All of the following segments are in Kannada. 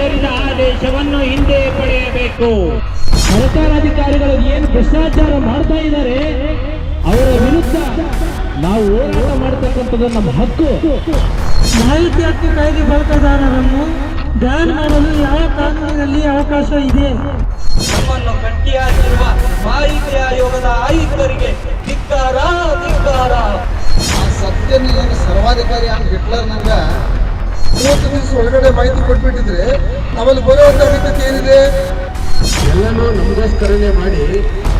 ಸೇರಿದ ಆದೇಶವನ್ನು ಹಿಂದೆ ಪಡೆಯಬೇಕು. ಸರ್ಕಾರಾಧಿಕಾರಿಗಳು ಏನು ಭ್ರಷ್ಟಾಚಾರ ಮಾಡ್ತಾ ಇದ್ದಾರೆ ಅವರ ವಿರುದ್ಧ ನಾವು ಹೋರಾಟ ಮಾಡತಕ್ಕಂಥದ್ದು ನಮ್ಮ ಹಕ್ಕು. ಮಾಹಿತಿ ಹಕ್ಕು ಕಾಯ್ದೆ ಬಳಕೆದಾರರನ್ನು ಬ್ಯಾನ್ ಮಾಡಲು ಯಾವ ಕಾನೂನಿನಲ್ಲಿ ಅವಕಾಶ ಇದೆ? ನಮ್ಮನ್ನು ಕಟ್ಟಿ ಹಾಕಿರುವ ಮಾಹಿತಿ ಆಯೋಗದ ಆಯುಕ್ತರಿಗೆ ಧಿಕ್ಕಾರ ಧಿಕ್ಕಾರ. ಸತ್ಯನಿಗೆ ಸರ್ವಾಧಿಕಾರಿ ಅಂತ ಹಿಟ್ಲರ್ನಂಗ 30 ದಿವಸ ಒಳಗಡೆ ಮಾಹಿತಿ ಕೊಟ್ಬಿಟ್ಟಿದ್ರೆ ನಾವಲ್ಲಿ ಬರುವಂತ ಅಗತ್ಯತೆ ಏನಿದೆ? ಎಲ್ಲನೂ ನಮಗೋಸ್ಕರನೇ ಮಾಡಿ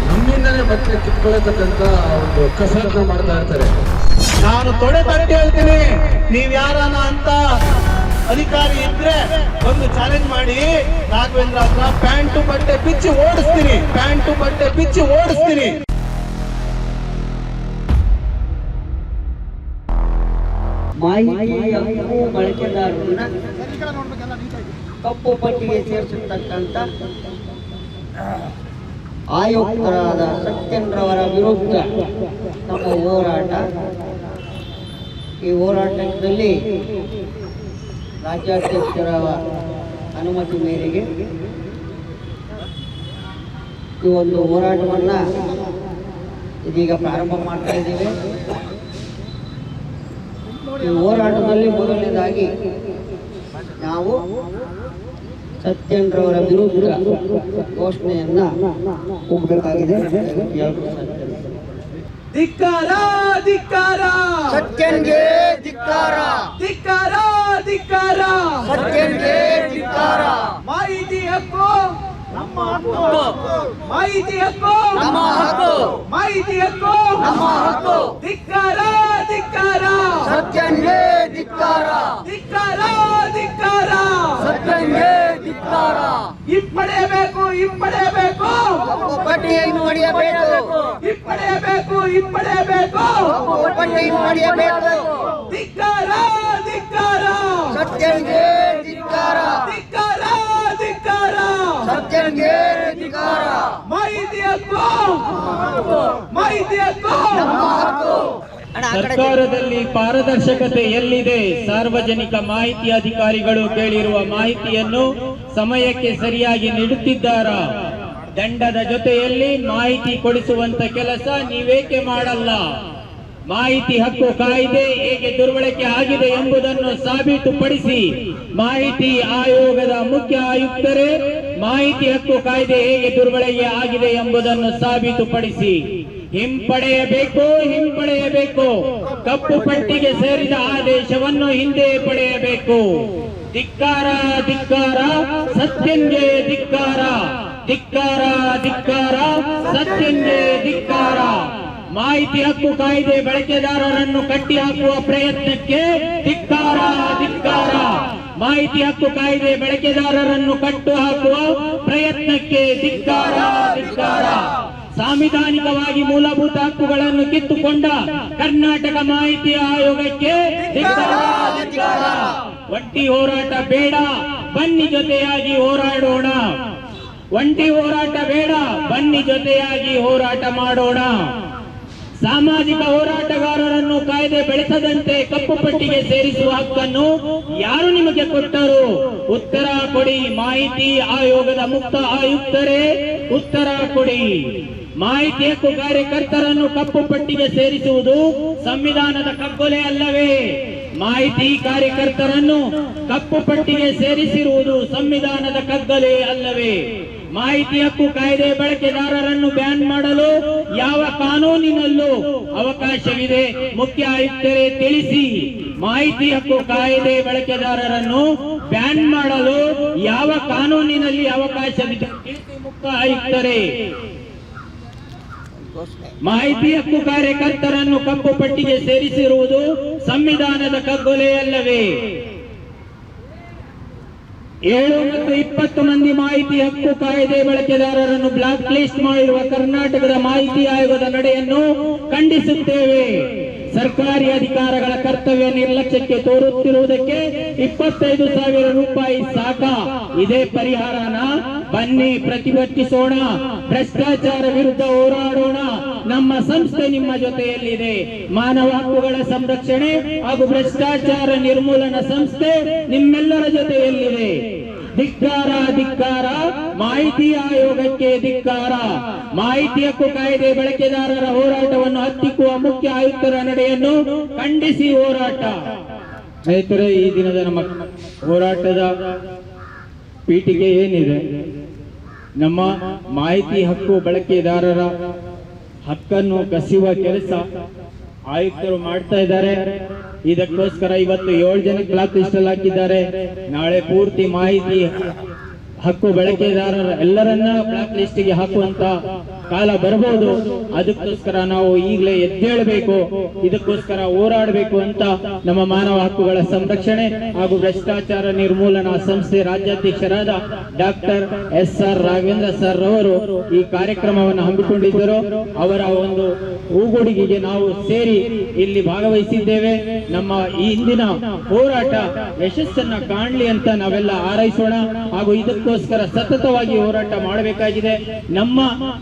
ನಮ್ಮಿಂದಲೇ ಮತ್ತೆ ಕಿತ್ಕೊಳ್ಳತಕ್ಕಂತ ಒಂದು ಕಸರನ್ನ ಮಾಡ್ತಾ ಇರ್ತಾರೆ. ನಾನು ತೊಡೆ ತಟ್ಟಿ ಹೇಳ್ತೀನಿ, ನೀವ್ ಯಾರನ ಅಂತ ಅಧಿಕಾರಿ ಇದ್ರೆ ಒಂದು ಚಾಲೆಂಜ್ ಮಾಡಿ, ರಾಘವೇಂದ್ರ ಹತ್ರ ಪ್ಯಾಂಟು ಬಟ್ಟೆ ಬಿಚ್ಚಿ ಓಡಿಸ್ತೀನಿ, ಪ್ಯಾಂಟು ಬಟ್ಟೆ ಬಿಚ್ಚಿ ಓಡಿಸ್ತೀನಿ. ಮಾಹಿತಿ ಹಕ್ಕು ಬಳಕೆದಾರರನ್ನ ಕಪ್ಪು ಪಟ್ಟಿಗೆ ಸೇರಿಸತಕ್ಕಂಥ ಆಯುಕ್ತರಾದ ಸತ್ಯನ್ರವರ ವಿರುದ್ಧ ನಮ್ಮ ಹೋರಾಟ. ಈ ಹೋರಾಟದಲ್ಲಿ ರಾಜ್ಯಾಧ್ಯಕ್ಷರ ಅನುಮತಿ ಮೇರೆಗೆ ಈ ಒಂದು ಹೋರಾಟವನ್ನು ಇದೀಗ ಪ್ರಾರಂಭ ಮಾಡ್ತಾ ಇದ್ದೇವೆ. ಈ ಹೋರಾಟದಲ್ಲಿ ಮೊದಲನೇದಾಗಿ ನಾವು ಸತ್ಯನ್ರವರ ವಿರುದ್ಧ ಘೋಷಣೆಯನ್ನ ಹೋಗಬೇಕಾಗಿದೆ. ಧಿಕ್ಕಾರ ಧಿಕ್ಕಾರ, ಸತ್ಯನ್ಗೆ ಧಿಕ್ಕಾರ, ಧಿಕ್ಕಾರ ಧಿಕ್ಕಾರ, ಸತ್ಯನ್ಗೆ ಧಿಕ್ಕಾರ. ಮಾಹಿತಿ ಹಕ್ಕು ನಮ್ಮ ಹಕ್ಕು, ಮಾಹಿತಿ ಹಕ್ಕು ನಮ್ಮ ಹಕ್ಕು, ಮಾಹಿತಿ ಹಕ್ಕು ನಮ್ಮ ಹಕ್ಕು. ಧಿಕ್ಕಾರ ಧಿಕ್ಕಾರ, ಸತ್ಯನ್ಗೆ ಧಿಕ್ಕಾರ, ಧಿಕ್ಕಾರ ಧಿಕ್ಕಾರ, ಸತ್ಯನ್ಗೆ ಧಿಕ್ಕಾರ. ಹಿಂಪಡೆಯಬೇಕು ಹಿಂಪಡೆಯಬೇಕು, ಕಪ್ಪು ಪಟ್ಟಿ ಹಿಂಪಡೆಯಬೇಕು, ಹಿಂಪಡೆಯಬೇಕು ಹಿಂಪಡೆಯಬೇಕು, ಕಪ್ಪು ಪಟ್ಟಿ ಹಿಂಪಡೆಯಬೇಕು. ಧಿಕ್ಕಾರ ಧಿಕ್ಕಾರ, ಸತ್ಯನ್ಗೆ ಧಿಕ್ಕಾರ, ಧಿಕ್ಕಾರ ಧಿಕ್ಕಾರ, ಸತ್ಯನ್ಗೆ ಧಿಕ್ಕಾರ. ಮಾಹಿತಿ ಹಕ್ಕು, ಮಾಹಿತಿ ಹಕ್ಕು ನಮ್ಮ ಹಕ್ಕು. ಸರ್ಕಾರದಲ್ಲಿ ಪಾರದರ್ಶಕತೆ ಎಲ್ಲಿದೆ? ಸಾರ್ವಜನಿಕ ಮಾಹಿತಿ ಅಧಿಕಾರಿಗಳು ಕೇಳಿರುವ ಮಾಹಿತಿಯನ್ನು ಸಮಯಕ್ಕೆ ಸರಿಯಾಗಿ ನೀಡುತ್ತಿದ್ದಾರಾ? ದಂಡದ ಜೊತೆಯಲ್ಲಿ ಮಾಹಿತಿ ಕೊಡಿಸುವಂತ ಕೆಲಸ ನೀವೇಕೆ ಮಾಡಲ್ಲ? ಮಾಹಿತಿ ಹಕ್ಕು ಕಾಯ್ದೆ ಹೇಗೆ ದುರ್ಬಳಕೆ ಆಗಿದೆ ಎಂಬುದನ್ನು ಸಾಬೀತುಪಡಿಸಿ. ಮಾಹಿತಿ ಆಯೋಗದ ಮುಖ್ಯ ಆಯುಕ್ತರೇ, ಮಾಹಿತಿ ಹಕ್ಕು ಕಾಯ್ದೆ ಹೇಗೆ ದುರ್ಬಳಕೆ ಆಗಿದೆ ಎಂಬುದನ್ನು ಸಾಬೀತುಪಡಿಸಿ. ಹಿಂಪಡೆಯಬೇಕು ಹಿಂಪಡೆಯಬೇಕು, ಕಪ್ಪು ಪಟ್ಟಿಗೆ ಸೇರಿದ ಆದೇಶವನ್ನು ಹಿಂದೆ ಪಡೆಯಬೇಕು. ಧಿಕ್ಕಾರ ಧಿಕ್ಕಾರ, ಸತ್ಯನ್ಗೆ ಧಿಕ್ಕಾರ, ಧಿಕ್ಕಾರ ಧಿಕ್ಕಾರ, ಸತ್ಯನ್ಗೆ ಧಿಕ್ಕಾರ. ಮಾಹಿತಿ ಹಕ್ಕು ಕಾಯ್ದೆ ಬಳಕೆದಾರರನ್ನು ಕಟ್ಟಿ ಹಾಕುವ ಪ್ರಯತ್ನಕ್ಕೆ ಧಿಕ್ಕಾರ ಧಿಕ್ಕಾರ. ಮಾಹಿತಿ ಹಕ್ಕು ಕಾಯ್ದೆ ಬಳಕೆದಾರರನ್ನು ಕಟ್ಟು ಹಾಕುವ ಪ್ರಯತ್ನಕ್ಕೆ ಧಿಕ್ಕಾರ ಧಿಕ್ಕಾರ. ಸಾಂವಿಧಾನಿಕವಾಗಿ ಮೂಲಭೂತ ಹಕ್ಕುಗಳನ್ನು ಕಿತ್ತುಕೊಂಡ ಕರ್ನಾಟಕ ಮಾಹಿತಿ ಆಯೋಗಕ್ಕೆ ಧಿಕ್ಕಾರ ಧಿಕ್ಕಾರ. ಒಂಟಿ ಹೋರಾಟ ಬೇಡ, ಬನ್ನಿ ಜೊತೆಯಾಗಿ ಹೋರಾಡೋಣ. ಒಂಟಿ ಹೋರಾಟ ಬೇಡ, ಬನ್ನಿ ಜೊತೆಯಾಗಿ ಹೋರಾಟ ಮಾಡೋಣ. ಸಾಮಾಜಿಕ ಹೋರಾಟಗಾರರನ್ನು ಕಾಯ್ದೆ ಬೆಳೆಸದಂತೆ ಕಪ್ಪು ಪಟ್ಟಿಗೆ ಸೇರಿಸುವ ಹಕ್ಕನ್ನು ಯಾರು ನಿಮಗೆ ಕೊಟ್ಟರು? ಉತ್ತರ ಕೊಡಿ. ಮಾಹಿತಿ ಆಯೋಗದ ಮುಕ್ತ ಆಯುಕ್ತರೇ, ಉತ್ತರ ಕೊಡಿ. ಮಾಹಿತಿ ಹಕ್ಕು ಕಾರ್ಯಕರ್ತರನ್ನು ಕಪ್ಪು ಪಟ್ಟಿಗೆ ಸೇರಿಸುವುದು ಸಂವಿಧಾನದ ಕಗ್ಗೊಲೆ ಅಲ್ಲವೇ? ಮಾಹಿತಿ ಕಾರ್ಯಕರ್ತರನ್ನು ಕಪ್ಪು ಪಟ್ಟಿಗೆ ಸೇರಿಸಿರುವುದು ಸಂವಿಧಾನದ ಕಗ್ಗೊಲೆ ಅಲ್ಲವೇ? ಮಾಹಿತಿ ಹಕ್ಕು ಕಾಯ್ದೆ ಬಳಕೆದಾರರನ್ನು ಬ್ಯಾನ್ ಮಾಡಲು ಯಾವ ಕಾನೂನಿನಲ್ಲೂ ಅವಕಾಶವಿದೆ? ಮುಖ್ಯ ಆಯುಕ್ತರೇ ತಿಳಿಸಿ. ಮಾಹಿತಿ ಹಕ್ಕು ಕಾಯ್ದೆ ಬಳಕೆದಾರರನ್ನು ಬ್ಯಾನ್ ಮಾಡಲು ಯಾವ ಕಾನೂನಿನಲ್ಲಿ ಅವಕಾಶವಿದೆ? ಮುಖ್ಯ ಆಯುಕ್ತರೇ, ಮಾಹಿತಿ ಹಕ್ಕು ಕಾರ್ಯಕರ್ತರನ್ನು ಕಪ್ಪು ಪಟ್ಟಿಗೆ ಸೇರಿಸಿರುವುದು ಸಂವಿಧಾನದ ಕಗ್ಗೊಲೆಯಲ್ಲವೇ? 7 ಮತ್ತು 20 ಮಂದಿ ಮಾಹಿತಿ ಹಕ್ಕು ಕಾಯ್ದೆ ಬಳಕೆದಾರರನ್ನು ಬ್ಲಾಕ್ ಲಿಸ್ಟ್ ಮಾಡಿರುವ ಕರ್ನಾಟಕದ ಮಾಹಿತಿ ಆಯೋಗದ ನಡೆಯನ್ನು ಖಂಡಿಸುತ್ತೇವೆ. ಸರ್ಕಾರಿ ಅಧಿಕಾರಿಗಳ ಕರ್ತವ್ಯ ನಿರ್ಲಕ್ಷ್ಯಕ್ಕೆ ತೋರುತ್ತಿರುವುದಕ್ಕೆ 25,000 ರೂಪಾಯಿ ಸಾಕ? ಇದೇ ಪರಿಹಾರನ? ಬನ್ನಿ ಪ್ರತಿಭಟಿಸೋಣ, ಭ್ರಷ್ಟಾಚಾರ ವಿರುದ್ಧ ಹೋರಾಡೋಣ. ನಮ್ಮ ಸಂಸ್ಥೆ ನಿಮ್ಮ ಜೊತೆಯಲ್ಲಿದೆ. ಮಾನವ ಹಕ್ಕುಗಳ ಸಂರಕ್ಷಣೆ ಹಾಗೂ ಭ್ರಷ್ಟಾಚಾರ ನಿರ್ಮೂಲನಾ ಸಂಸ್ಥೆ ನಿಮ್ಮೆಲ್ಲರ ಜೊತೆಯಲ್ಲಿದೆ. ಧಿಕ್ಕಾರ ಧಿಕ್ಕಾರ, ಮಾಹಿತಿ ಆಯೋಗಕ್ಕೆ ಧಿಕ್ಕಾರ. ಮಾಹಿತಿ ಹಕ್ಕು ಕಾಯ್ದೆ ಬಳಕೆದಾರರ ಹೋರಾಟವನ್ನು ಹತ್ತಿಕ್ಕುವ ಮುಖ್ಯ ಆಯುಕ್ತರ ನಡೆಯನ್ನು ಖಂಡಿಸಿ ಹೋರಾಟ. ಸ್ನೇಹಿತರೆ, ಈ ದಿನದ ನಮ್ಮ ಹೋರಾಟದ ಪೀಠಿಗೆ ಏನಿದೆ? ನಮ್ಮ ಮಾಹಿತಿ ಹಕ್ಕು ಬಳಕೆದಾರರ ಹಕ್ಕನ್ನು ಕಸಿಯುವ ಕೆಲಸ ಆಯುಕ್ತರು ಮಾಡ್ತಾ ಇದ್ದಾರೆ. ಇದಕ್ಕೋಸ್ಕರ ಇವತ್ತು 7 ಜನಕ್ಕೆ ಬ್ಲಾಕ್ ಲಿಸ್ಟ್ ಅಲ್ಲಿ ಹಾಕಿದ್ದಾರೆ. ನಾಳೆ ಪೂರ್ತಿ ಮಾಹಿತಿ ಹಕ್ಕು ಬಳಕೆದಾರರ ಎಲ್ಲರನ್ನ ಬ್ಲಾಕ್ ಲಿಸ್ಟ್ಗೆ ಹಾಕುವಂತ ಕಾಲ ಬರಬಹುದು. ಅದಕ್ಕೋಸ್ಕರ ನಾವು ಈಗಲೇ ಎದ್ದೇಳಬೇಕು, ಇದಕ್ಕೋಸ್ಕರ ಹೋರಾಡಬೇಕು ಅಂತ ನಮ್ಮ ಮಾನವ ಹಕ್ಕುಗಳ ಸಂರಕ್ಷಣೆ ಹಾಗೂ ಭ್ರಷ್ಟಾಚಾರ ನಿರ್ಮೂಲನಾ ಸಂಸ್ಥೆ ರಾಜ್ಯಾಧ್ಯಕ್ಷರಾದ ಡಾಕ್ಟರ್ SR ರಾಘವೇಂದ್ರ ಸರ್ ಅವರು ಈ ಕಾರ್ಯಕ್ರಮವನ್ನು ಹಮ್ಮಿಕೊಂಡಿದ್ದರು. ಅವರ ಒಂದು ಹೂಗುಡಿಗೆಗೆ ನಾವು ಸೇರಿ ಇಲ್ಲಿ ಭಾಗವಹಿಸಿದ್ದೇವೆ. ನಮ್ಮ ಈ ಇಂದಿನ ಹೋರಾಟ ಯಶಸ್ಸನ್ನ ಕಾಣಲಿ ಅಂತ ನಾವೆಲ್ಲ ಹಾರೈಸೋಣ ಹಾಗೂ ಇದಕ್ಕೋಸ್ಕರ ಸತತವಾಗಿ ಹೋರಾಟ ಮಾಡಬೇಕಾಗಿದೆ. ನಮ್ಮ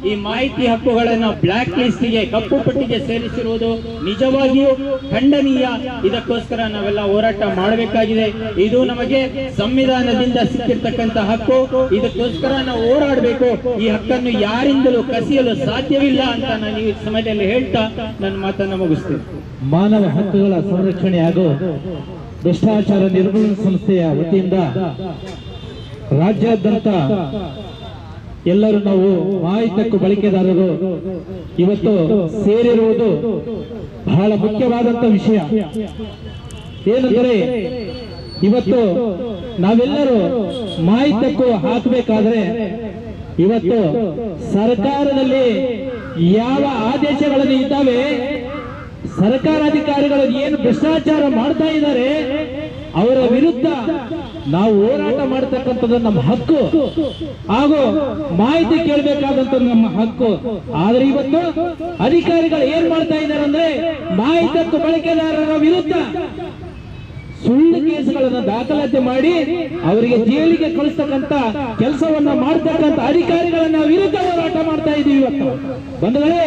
ಈ ಮಾಹಿತಿ ಹಕ್ಕುಗಳನ್ನು ಬ್ಲಾಕ್ ಲಿಸ್ಟ್ಗೆ, ಕಪ್ಪು ಪಟ್ಟಿಗೆ ಸೇರಿಸಿರುವುದು ನಿಜವಾಗಿಯೂ ಖಂಡನೀಯ. ಇದಕ್ಕೋಸ್ಕರ ನಾವೆಲ್ಲ ಹೋರಾಟ ಮಾಡಬೇಕಾಗಿದೆ. ಇದು ನಮಗೆ ಸಂವಿಧಾನದಿಂದ ಸಿಕ್ಕಿರ್ತಕ್ಕಂಥ ಹಕ್ಕು. ಇದಕ್ಕೋಸ್ಕರ ನಾವು ಹೋರಾಡಬೇಕು. ಈ ಹಕ್ಕನ್ನು ಯಾರಿಂದಲೂ ಕಸಿಯಲು ಸಾಧ್ಯವಿಲ್ಲ ಅಂತ ನಾನು ಈ ಸಮಯದಲ್ಲಿ ಹೇಳ್ತಾ ನನ್ನ ಮಾತನ್ನು ಮುಗಿಸ್ತೇನೆ. ಮಾನವ ಹಕ್ಕುಗಳ ಸಂರಕ್ಷಣೆ ಹಾಗೂ ಭ್ರಷ್ಟಾಚಾರ ನಿರ್ಮೂಲನಾ ಸಂಸ್ಥೆಯ ವತಿಯಿಂದ ರಾಜ್ಯಾದ್ಯಂತ ಎಲ್ಲರೂ ನಾವು ಮಾಹಿತಿ ಹಕ್ಕು ಬಳಕೆದಾರರು ಇವತ್ತು ಸೇರಿರುವುದು ಬಹಳ ಮುಖ್ಯವಾದಂತ ವಿಷಯ. ಏನೆಂದರೆ ಇವತ್ತು ನಾವೆಲ್ಲರೂ ಮಾಹಿತಿ ಹಕ್ಕು ಹಾಕಬೇಕಾದ್ರೆ ಇವತ್ತು ಸರ್ಕಾರದಲ್ಲಿ ಯಾವ ಆದೇಶಗಳನ್ನು ಇದ್ದಾವೆ, ಸರ್ಕಾರಾಧಿಕಾರಿಗಳು ಏನು ಭ್ರಷ್ಟಾಚಾರ ಮಾಡ್ತಾ ಇದ್ದಾರೆ ಅವರ ವಿರುದ್ಧ ನಾವು ಹೋರಾಟ ಮಾಡತಕ್ಕಂಥದ್ದು ನಮ್ಮ ಹಕ್ಕು ಹಾಗೂ ಮಾಹಿತಿ ಕೇಳಬೇಕಾದಂತ ನಮ್ಮ ಹಕ್ಕು. ಆದ್ರೆ ಇವತ್ತು ಅಧಿಕಾರಿಗಳು ಏನ್ ಮಾಡ್ತಾ ಇದ್ದಾರೆ ಅಂದ್ರೆ ಮಾಹಿತಿ ಹಕ್ಕು ಬಳಕೆದಾರರ ವಿರುದ್ಧ ಸುಳ್ಳು ಕೇಸುಗಳನ್ನು ದಾಖಲಾತಿ ಮಾಡಿ ಅವರಿಗೆ ಜೈಲಿಗೆ ಕಳಿಸ್ತಕ್ಕಂತ ಕೆಲಸವನ್ನ ಮಾಡ್ತಕ್ಕಂಥ ಅಧಿಕಾರಿಗಳನ್ನ ವಿರುದ್ಧ ಹೋರಾಟ ಮಾಡ್ತಾ ಇದೀವಿ. ಇವತ್ತು ಬಂಧುಗಳೇ,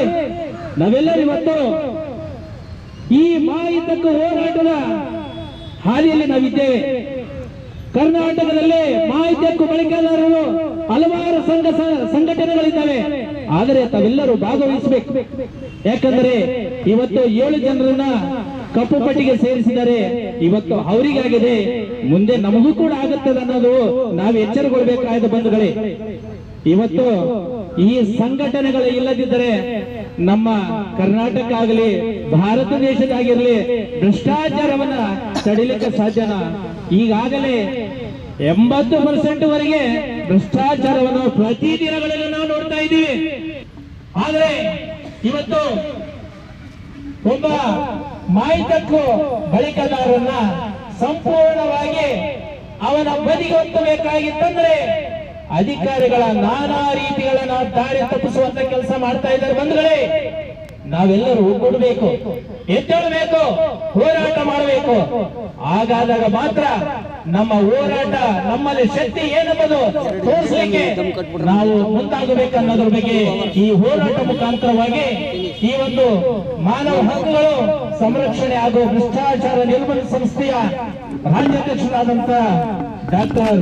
ನಾವೆಲ್ಲರೂ ಇವತ್ತು ಈ ಮಾಹಿತಿ ಹಕ್ಕು ಹೋರಾಟದ ಹಾದಿಯಲ್ಲಿ ನಾವಿದ್ದೇವೆ. ಕರ್ನಾಟಕದಲ್ಲಿ ಮಾಹಿತಿ ಹಕ್ಕು ಬಳಕೆದಾರರು ಹಲವಾರು ಸಂಘಟನೆಗಳಿದ್ದಾವೆ. ಆದರೆ ತಾವೆಲ್ಲರೂ ಭಾಗವಹಿಸಬೇಕು. ಯಾಕಂದ್ರೆ ಇವತ್ತು 7 ಜನರನ್ನ ಕಪ್ಪು ಪಟ್ಟಿಗೆ ಸೇರಿಸಿದರೆ ಇವತ್ತು ಅವರಿಗಾಗಿದೆ, ಮುಂದೆ ನಮಗೂ ಕೂಡ ಆಗುತ್ತದೆ ಅನ್ನೋದು ನಾವು ಎಚ್ಚರಗೊಳ್ಬೇಕಾದ ಬಂಧುಗಳೇ. ಇವತ್ತು ಈ ಸಂಘಟನೆಗಳು ಇಲ್ಲದಿದ್ದರೆ ನಮ್ಮ ಕರ್ನಾಟಕ ಆಗಲಿ ಭಾರತ ದೇಶದಾಗಿರಲಿ ಭ್ರಷ್ಟಾಚಾರವನ್ನ ತಡಿಲಿಕ್ಕೆ ಸಾಧ್ಯನಾ? ಈಗಾಗಲೇ 80% ವರೆಗೆ ಭ್ರಷ್ಟಾಚಾರವನ್ನು ಪ್ರತಿ ದಿನಗಳಲ್ಲಿ ನಾವು ನೋಡ್ತಾ ಇದ್ದೀವಿ. ಆದರೆ ಇವತ್ತು ಒಬ್ಬ ಮಾಹಿತಿ ಹಕ್ಕು ಬಳಕೆದಾರರನ್ನ ಸಂಪೂರ್ಣವಾಗಿ ಅವನ ಬದಿಗೊತ್ತಬೇಕಾಗಿತ್ತಂದ್ರೆ ಅಧಿಕಾರಿಗಳ ನಾನಾ ರೀತಿಗಳನ್ನ ದಾರಿ ತಪ್ಪಿಸುವಂತ ಕೆಲಸ ಮಾಡ್ತಾ ಇದ್ದಾರೆ. ಬಂಧುಗಳೇ, ನಾವೆಲ್ಲರೂ ಒಗ್ಗೂಡಬೇಕು, ಎದ್ದೇಳಬೇಕು, ಹೋರಾಟ ಮಾಡಬೇಕು. ಹಾಗಾದಾಗ ಮಾತ್ರ ನಮ್ಮ ಹೋರಾಟ, ನಮ್ಮಲ್ಲಿ ಶಕ್ತಿ ಏನೆಂಬುದು ತೋರಿಸಲಿಕ್ಕೆ ನಾವು ಮುಂದಾಗಬೇಕನ್ನೋದ್ರ ಬಗ್ಗೆ ಈ ಹೋರಾಟ ಮುಖಾಂತರವಾಗಿ ಈ ಒಂದು ಮಾನವ ಹಕ್ಕುಗಳು ಸಂರಕ್ಷಣೆ ಹಾಗೂ ಭ್ರಷ್ಟಾಚಾರ ನಿರ್ಮೂಲನಾ ಸಂಸ್ಥೆಯ ರಾಜ್ಯಾಧ್ಯಕ್ಷರಾದಂತ ಡಾಕ್ಟರ್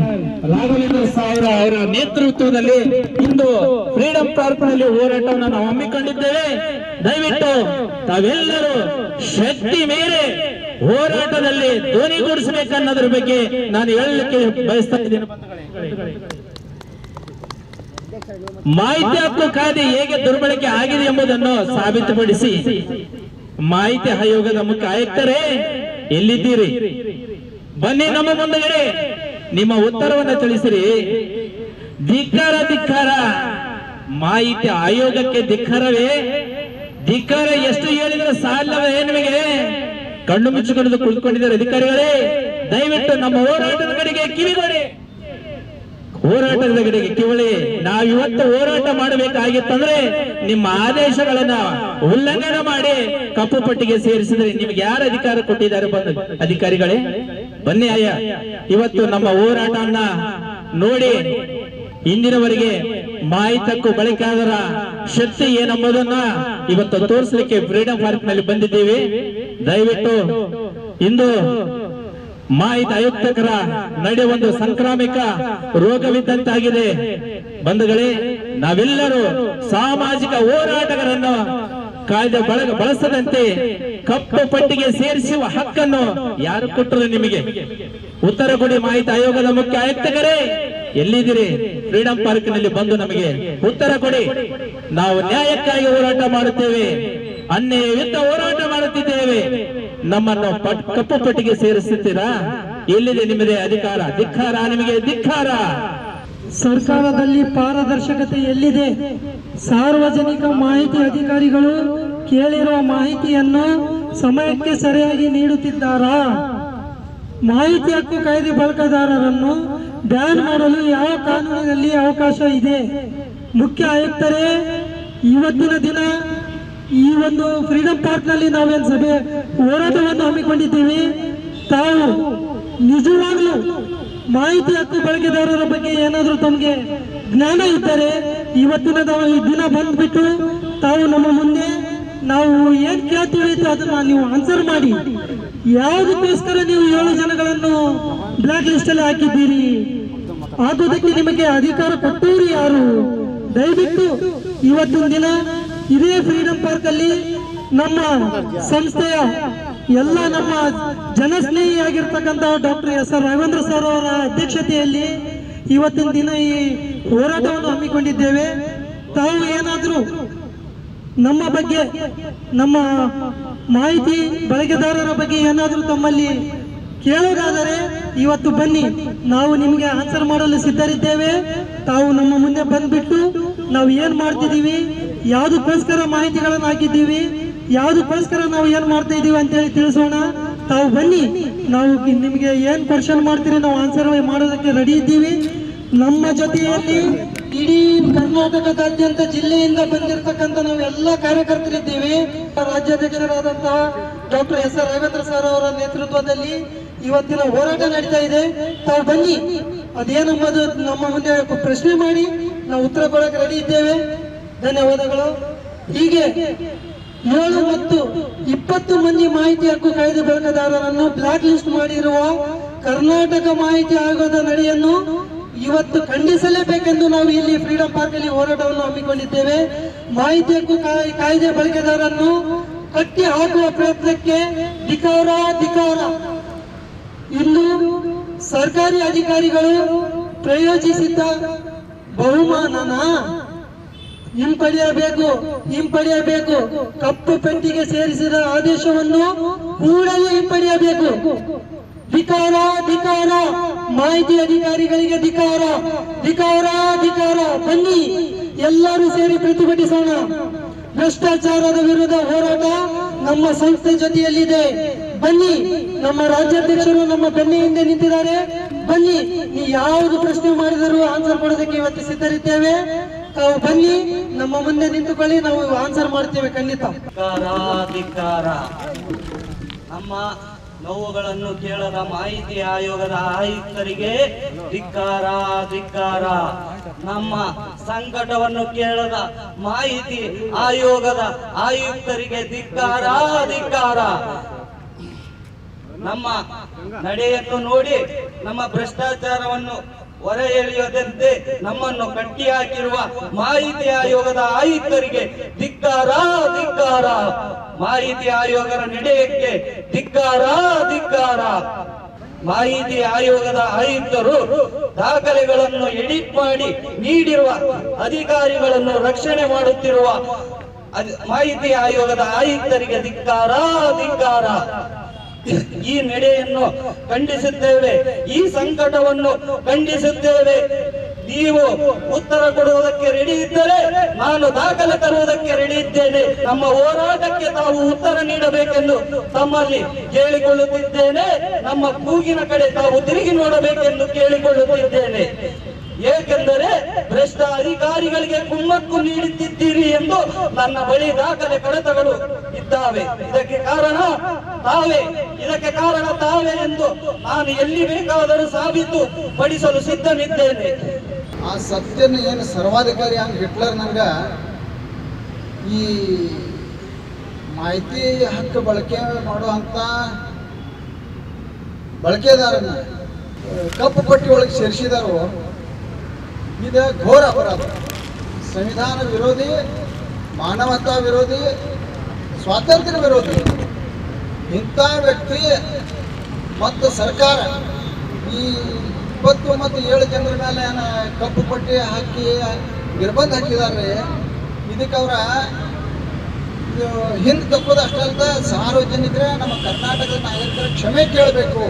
ರಾಘವೇಂದ್ರ ಸಾವರ ಅವರ ನೇತೃತ್ವದಲ್ಲಿ ಇಂದು ಫ್ರೀಡಂ ಪಾರ್ಕ್ ನಲ್ಲಿ ಹೋರಾಟವನ್ನು ನಾವು ಹಮ್ಮಿಕೊಂಡಿದ್ದೇವೆ. ದಯವಿಟ್ಟು ತಾವೆಲ್ಲರೂ ಶಕ್ತಿ ಮೀರಿ ಹೋರಾಟದಲ್ಲಿ ಧ್ವನಿಗೂಡಿಸಬೇಕನ್ನೋದ್ರ ಬಗ್ಗೆ ನಾನು ಹೇಳಲಿಕ್ಕೆ ಬಯಸ್ತಾ ಇದ್ದೇನೆ. ಮಾಹಿತಿ ಹಕ್ಕು ಕಾಯ್ದೆ ಹೇಗೆ ದುರ್ಬಳಕೆ ಆಗಿದೆ ಎಂಬುದನ್ನು ಸಾಬೀತುಪಡಿಸಿ ಮಾಹಿತಿ ಆಯೋಗದ ಮುಖ್ಯ ಆಯುಕ್ತರೇ ಎಲ್ಲಿದ್ದೀರಿ? ಬನ್ನಿ ನಮ್ಮ ಮುಂದಗಡೆ ನಿಮ್ಮ ಉತ್ತರವನ್ನು ತಿಳಿಸಿರಿ. ಧಿಕ್ಕಾರ ಧಿಕ್ಕಾರ, ಮಾಹಿತಿ ಆಯೋಗಕ್ಕೆ ಧಿಕ್ಕಾರವೇ? ಧಿಕ್ಕಾರ ಎಷ್ಟು ಹೇಳಿದ್ರೆ ಸಾಲವೇ ನಿಮಗೆ? ಕಣ್ಣು ಮುಚ್ಚಿಕೊಂಡು ಕುಳಿತುಕೊಂಡಿದ್ದಾರೆ ಅಧಿಕಾರಿಗಳೇ. ದಯವಿಟ್ಟು ನಮ್ಮ ಹೋರಾಟದ ಕಡೆಗೆ ಕಿವಿಗೊಡಿ, ಹೋರಾಟದ ಕಡೆಗೆ ಕಿವಳಿ. ನಾವಿವತ್ತು ಹೋರಾಟ ಮಾಡಬೇಕಾಗಿತ್ತಂದ್ರೆ ನಿಮ್ಮ ಆದೇಶಗಳನ್ನ ಉಲ್ಲಂಘನೆ ಮಾಡಿ ಕಪ್ಪು ಪಟ್ಟಿಗೆ ಸೇರಿಸಿದ್ರೆ ನಿಮ್ಗೆ ಯಾರು ಅಧಿಕಾರ ಕೊಟ್ಟಿದ್ದಾರೆ? ಬಂದು ಅಧಿಕಾರಿಗಳೇ ಬನ್ನಿ ಅಯ್ಯ, ಇವತ್ತು ನಮ್ಮ ಹೋರಾಟವನ್ನ ನೋಡಿ ಇಂದಿನವರೆಗೆ ಮಾಹಿತಿ ಹಕ್ಕು ಬಳಕೆದಾರರ ಶಕ್ತಿ ಏನಂಬುದನ್ನ ಇವತ್ತು ತೋರಿಸಲಿಕ್ಕೆ ಫ್ರೀಡಂ ಪಾರ್ಕ್ ನಲ್ಲಿ ಬಂದಿದ್ದೀವಿ. ದಯವಿಟ್ಟು ಇಂದು ಮಾಹಿತಿ ಆಯುಕ್ತರ ನಡೆ ಒಂದು ಸಾಂಕ್ರಾಮಿಕ ರೋಗವಿದ್ದಂತಾಗಿದೆ. ಬಂಧುಗಳೇ, ನಾವೆಲ್ಲರೂ ಸಾಮಾಜಿಕ ಹೋರಾಟಗಾರರನ್ನು ಕಾಯ್ದೆ ಬಳಸದಂತೆ ಕಪ್ಪು ಪಟ್ಟಿಗೆ ಸೇರಿಸುವ ಹಕ್ಕನ್ನು ಯಾರು ಕೊಟ್ಟರು ನಿಮಗೆ? ಉತ್ತರ ಕೊಡಿ. ಮಾಹಿತಿ ಆಯೋಗದ ಮುಖ್ಯ ಆಯುಕ್ತರೇ ಎಲ್ಲಿದ್ದೀರಿ? ಫ್ರೀಡಂ ಪಾರ್ಕ್ ನಲ್ಲಿ ಬಂದು ನಮಗೆ ಉತ್ತರ ಕೊಡಿ. ನಾವು ನ್ಯಾಯಕ್ಕಾಗಿ ಹೋರಾಟ ಮಾಡುತ್ತೇವೆ, ಅನ್ಯಾಯ ವಿರುದ್ಧ ಹೋರಾಟ ಮಾಡುತ್ತಿದ್ದೇವೆ. ನಮ್ಮನ್ನು ಕಪ್ಪು ಪಟ್ಟಿಗೆ ಸೇರಿಸುತ್ತೀರಾ? ಎಲ್ಲಿದೆ ನಿಮ್ಮದೇ ಅಧಿಕಾರ? ಧಿಕ್ಕಾರ, ನಿಮಗೆ ಧಿಕ್ಕಾರ. ಸರ್ಕಾರದಲ್ಲಿ ಪಾರದರ್ಶಕತೆ ಎಲ್ಲಿದೆ? ಸಾರ್ವಜನಿಕ ಮಾಹಿತಿ ಅಧಿಕಾರಿಗಳು ಕೇಳಿರುವ ಮಾಹಿತಿಯನ್ನು ಸಮಯಕ್ಕೆ ಸರಿಯಾಗಿ ನೀಡುತ್ತಿದ್ದಾರಾ? ಮಾಹಿತಿ ಹಕ್ಕು ಕಾಯ್ದೆ ಬಳಕೆದಾರರನ್ನು ಬ್ಯಾನ್ ಮಾಡಲು ಯಾವ ಕಾನೂನಿನಲ್ಲಿ ಅವಕಾಶ ಇದೆ? ಮುಖ್ಯ ಆಯುಕ್ತರೇ, ಇವತ್ತಿನ ದಿನ ಈ ಒಂದು ಫ್ರೀಡಂ ಪಾರ್ಕ್ ನಲ್ಲಿ ನಾವೇನು ಸಭೆ ಹೋರಾಟವನ್ನು ಹಮ್ಮಿಕೊಂಡಿದ್ದೀವಿ. ತಾವು ನಿಜವಾಗ್ಲೂ ಮಾಹಿತಿ ಹಕ್ಕು ಬಳಕೆದಾರರ ಬಗ್ಗೆ ಏನಾದರೂ ತಮಗೆ ಜ್ಞಾನ ಇದ್ದರೆ ಇವತ್ತಿನ ಈ ದಿನ ಬಂದ್ಬಿಟ್ಟು ತಾವು ನಮ್ಮ ಮುಂದೆ ನಾವು ಏನ್ ಕೇಳ್ತೀವಿ ಅದನ್ನ ನೀವು ಆನ್ಸರ್ ಮಾಡಿ. ಯಾವುದಕ್ಕೋಸ್ಕರ ನೀವು 7 ಜನಗಳನ್ನು ಬ್ಲಾಕ್ ಲಿಸ್ಟ್ ಅಲ್ಲಿ ಹಾಕಿದ್ದೀರಿ? ಆಗೋದಕ್ಕೆ ನಿಮಗೆ ಅಧಿಕಾರ ಕೊಟ್ಟವರು ಯಾರು? ದಯವಿಟ್ಟು ಇವತ್ತಿನ ದಿನ ಇದೇ ಫ್ರೀಡಂ ಪಾರ್ಕ್ ಅಲ್ಲಿ ನಮ್ಮ ಸಂಸ್ಥೆಯ ಎಲ್ಲ ನಮ್ಮ ಜನಸ್ನೇಹಿಯಾಗಿರ್ತಕ್ಕಂಥ ಡಾಕ್ಟರ್ ಎಸ್.ಆರ್. ರಾಘವೇಂದ್ರ ಸರ್ ಅವರ ಅಧ್ಯಕ್ಷತೆಯಲ್ಲಿ ಇವತ್ತಿನ ದಿನ ಈ ಹೋರಾಟವನ್ನು ಹಮ್ಮಿಕೊಂಡಿದ್ದೇವೆ. ತಾವು ಏನಾದರೂ ನಮ್ಮ ಬಗ್ಗೆ, ನಮ್ಮ ಮಾಹಿತಿ ಬಳಕೆದಾರರ ಬಗ್ಗೆ ಏನಾದರೂ ತಮ್ಮಲ್ಲಿ ಕೇಳೋದಾದರೆ ಇವತ್ತು ಬನ್ನಿ, ನಾವು ನಿಮಗೆ ಆನ್ಸರ್ ಮಾಡಲು ಸಿದ್ಧರಿದ್ದೇವೆ. ತಾವು ನಮ್ಮ ಮುಂದೆ ಬಂದ್ಬಿಟ್ಟು ನಾವು ಏನ್ ಮಾಡ್ತಿದ್ದೀವಿ, ಯಾವುದಕ್ಕೋಸ್ಕರ ಮಾಹಿತಿಗಳನ್ನು ಹಾಕಿದ್ದೀವಿ, ಯಾವುದಕ್ಕೋಸ್ಕರ ನಾವು ಏನ್ ಮಾಡ್ತಾ ಇದೀವಿ ಅಂತೇಳಿ ತಿಳಿಸೋಣ. ತಾವು ಬನ್ನಿ, ನಾವು ನಿಮಗೆ ಏನ್ ಕ್ವಶನ್ ಮಾಡ್ತೀರಿ ನಾವು ಆನ್ಸರ್ ಮಾಡೋದಕ್ಕೆ ರೆಡಿ ಇದ್ದೀವಿ. ನಮ್ಮ ಜೊತೆಯಲ್ಲಿ ಇಡೀ ಕರ್ನಾಟಕದಾದ್ಯಂತ ಜಿಲ್ಲೆಯಿಂದ ಬಂದಿರತಕ್ಕಂತ ನಾವೆಲ್ಲ ಕಾರ್ಯಕರ್ತರಿದ್ದೀವಿ. ರಾಜ್ಯಾಧ್ಯಕ್ಷರಾದಂತಹ ಡಾಕ್ಟರ್ ಎಸ್.ಆರ್. ರಾಘವೇಂದ್ರ ಸರ್ ಅವರ ನೇತೃತ್ವದಲ್ಲಿ ಇವತ್ತಿನ ಹೋರಾಟ ನಡೀತಾ ಇದೆ. ತಾವು ಬನ್ನಿ, ಅದೇನಂಬುದು ನಮ್ಮ ಮುಂದೆ ಪ್ರಶ್ನೆ ಮಾಡಿ ನಾವು ಉತ್ತರ ಕೊಡಕ್ಕೆ ರೆಡಿ ಇದ್ದೇವೆ. ಧನ್ಯವಾದಗಳು. ಹೀಗೆ 7 ಮತ್ತು 20 ಮಂದಿ ಮಾಹಿತಿ ಹಕ್ಕು ಕಾಯ್ದೆ ಬಳಕೆದಾರರನ್ನು ಬ್ಲಾಕ್ ಲಿಸ್ಟ್ ಮಾಡಿರುವ ಕರ್ನಾಟಕ ಮಾಹಿತಿ ಆಯೋಗದ ನಡೆಯನ್ನು ಇವತ್ತು ಖಂಡಿಸಲೇಬೇಕೆಂದು ನಾವು ಇಲ್ಲಿ ಫ್ರೀಡಂ ಪಾರ್ಕ್ ಅಲ್ಲಿ ಹೋರಾಟವನ್ನು ಹಮ್ಮಿಕೊಂಡಿದ್ದೇವೆ. ಮಾಹಿತಿ ಹಕ್ಕು ಕಾಯ್ದೆ ಬಳಕೆದಾರರನ್ನು ಕಟ್ಟಿ ಹಾಕುವ ಪ್ರಯತ್ನಕ್ಕೆ ಧಿಕ್ಕಾರ. ಇನ್ನು ಸರ್ಕಾರಿ ಅಧಿಕಾರಿಗಳು ಪ್ರಯೋಜಿಸಿದ್ದ ಬಹುಮಾನನ ಹಿಂಪಡೆಯಬೇಕು. ಕಪ್ಪು ಪೆಟ್ಟಿಗೆ ಸೇರಿಸಿದ ಆದೇಶವನ್ನು ಕೂಡಲೇ ಹಿಂಪಡೆಯಬೇಕು. ಧಿಕ್ಕಾರ. ಮಾಹಿತಿ ಅಧಿಕಾರಿಗಳಿಗೆ ಧಿಕ್ಕಾರ. ಬನ್ನಿ, ಎಲ್ಲರೂ ಸೇರಿ ಪ್ರತಿಭಟಿಸೋಣ. ಭ್ರಷ್ಟಾಚಾರದ ವಿರುದ್ಧ ಹೋರಾಟ ನಮ್ಮ ಸಂಸ್ಥೆ ಜೊತೆಯಲ್ಲಿದೆ. ಬನ್ನಿ, ನಮ್ಮ ರಾಜ್ಯಾಧ್ಯಕ್ಷರು ನಮ್ಮ ಬೆನ್ನ ಹಿಂದೆ ನಿಂತಿದ್ದಾರೆ. ಬನ್ನಿ, ನೀವು ಯಾವುದು ಪ್ರಶ್ನೆ ಮಾಡಿದರೂ ಆನ್ಸರ್ ಕೊಡೋದಕ್ಕೆ ಇವತ್ತು ಸಿದ್ಧರಿದ್ದೇವೆ. ತಾವು ಬನ್ನಿ, ನಮ್ಮ ಮುಂದೆ ನಿಂತುಕೊಳ್ಳಿ, ನಾವು ಆನ್ಸರ್ ಮಾಡ್ತೇವೆ ಖಂಡಿತ. ಧಿಕ್ಕಾರ. ನಮ್ಮ ನೋವುಗಳನ್ನು ಕೇಳದ ಮಾಹಿತಿ ಆಯೋಗದ ಆಯುಕ್ತರಿಗೆ ಧಿಕ್ಕಾರ. ನಮ್ಮ ಸಂಕಟವನ್ನು ಕೇಳದ ಮಾಹಿತಿ ಆಯೋಗದ ಆಯುಕ್ತರಿಗೆ ಧಿಕ್ಕಾರ. ನಮ್ಮ ನಡೆಯನ್ನು ನೋಡಿ ನಮ್ಮ ಭ್ರಷ್ಟಾಚಾರವನ್ನು ಹೊರ ಎಳೆಯದಂತೆ ನಮ್ಮನ್ನು ಕಟ್ಟಿ ಹಾಕಿರುವ ಮಾಹಿತಿ ಆಯೋಗದ ಆಯುಕ್ತರಿಗೆ ಧಿಕ್ಕಾರ. ಮಾಹಿತಿ ಆಯೋಗದ ನಡೆಯಕ್ಕೆ ಧಿಕ್ಕಾರ. ಮಾಹಿತಿ ಆಯೋಗದ ಆಯುಕ್ತರು ದಾಖಲೆಗಳನ್ನು ಎಡಿಟ್ ಮಾಡಿ ನೀಡಿರುವ ಅಧಿಕಾರಿಗಳನ್ನು ರಕ್ಷಣೆ ಮಾಡುತ್ತಿರುವ ಮಾಹಿತಿ ಆಯೋಗದ ಆಯುಕ್ತರಿಗೆ ಧಿಕ್ಕಾರ. ಈ ನಡೆಯನ್ನು ಖಂಡಿಸುತ್ತೇವೆ, ಈ ಸಂಕಟವನ್ನು ಖಂಡಿಸುತ್ತೇವೆ. ನೀವು ಉತ್ತರ ಕೊಡುವುದಕ್ಕೆ ರೆಡಿ ಇದ್ದರೆ ನಾನು ದಾಖಲೆ ತರುವುದಕ್ಕೆ ರೆಡಿ ಇದ್ದೇನೆ. ನಮ್ಮ ಹೋರಾಟಕ್ಕೆ ತಾವು ಉತ್ತರ ನೀಡಬೇಕೆಂದು ತಮ್ಮಲ್ಲಿ ಕೇಳಿಕೊಳ್ಳುತ್ತಿದ್ದೇನೆ. ನಮ್ಮ ಕೂಗಿನ ಕಡೆ ತಾವು ತಿರುಗಿ ನೋಡಬೇಕೆಂದು ಕೇಳಿಕೊಳ್ಳುತ್ತಿದ್ದೇನೆ. ಏಕೆಂದರೆ ಭ್ರಷ್ಟ ಅಧಿಕಾರಿಗಳಿಗೆ ಕುಮ್ಮಕ್ಕು ನೀಡುತ್ತಿದ್ದೀರಿ ಎಂದು ನನ್ನ ಬಳಿ ದಾಖಲೆ ಕಡತಗಳು ಇದ್ದಾವೆ. ಇದಕ್ಕೆ ಕಾರಣ ತಾವೇ ಎಂದು ನಾನು ಎಲ್ಲಿ ಬೇಕಾದರೂ ಸಾಬೀತು ಪಡಿಸಲು ಸಿದ್ಧನಿದ್ದೇನೆ. ಆ ಸತ್ಯನ ಏನು ಸರ್ವಾಧಿಕಾರಿ ಹಂಗೆ ಹಿಟ್ಲರ್ ನಂಗ ಈ ಮಾಹಿತಿ ಹಕ್ಕು ಬಳಕೆ ಮಾಡುವಂಥ ಬಳಕೆದಾರನ ಕಪ್ಪು ಪಟ್ಟಿ ಒಳಗೆ ಸೇರಿಸಿದಾರೋ ಇದು ಘೋರ ಅಪರಾಧ, ಸಂವಿಧಾನ ವಿರೋಧಿ, ಮಾನವತಾ ವಿರೋಧಿ, ಸ್ವಾತಂತ್ರ್ಯ ವಿರೋಧಿ. ಇಂಥ ವ್ಯಕ್ತಿ ಮತ್ತು ಸರ್ಕಾರ ಈ 20 ಮತ್ತು 7 ಜನರ ಮೇಲೆ ಕಪ್ಪು ಪಟ್ಟಿ ಹಾಕಿ ನಿರ್ಬಂಧ ಹಾಕಿದ್ದಾರೆ. ಇದಕ್ಕೆ ಅವರ ಹಿಂದೆ ತಪ್ಪೋದು ಅಷ್ಟೇ ಅಲ್ಲದ ಸಾರ್ವಜನಿಕರ, ನಮ್ಮ ಕರ್ನಾಟಕದ ನಾಗರಿಕರ ಕ್ಷಮೆ ಕೇಳಬೇಕು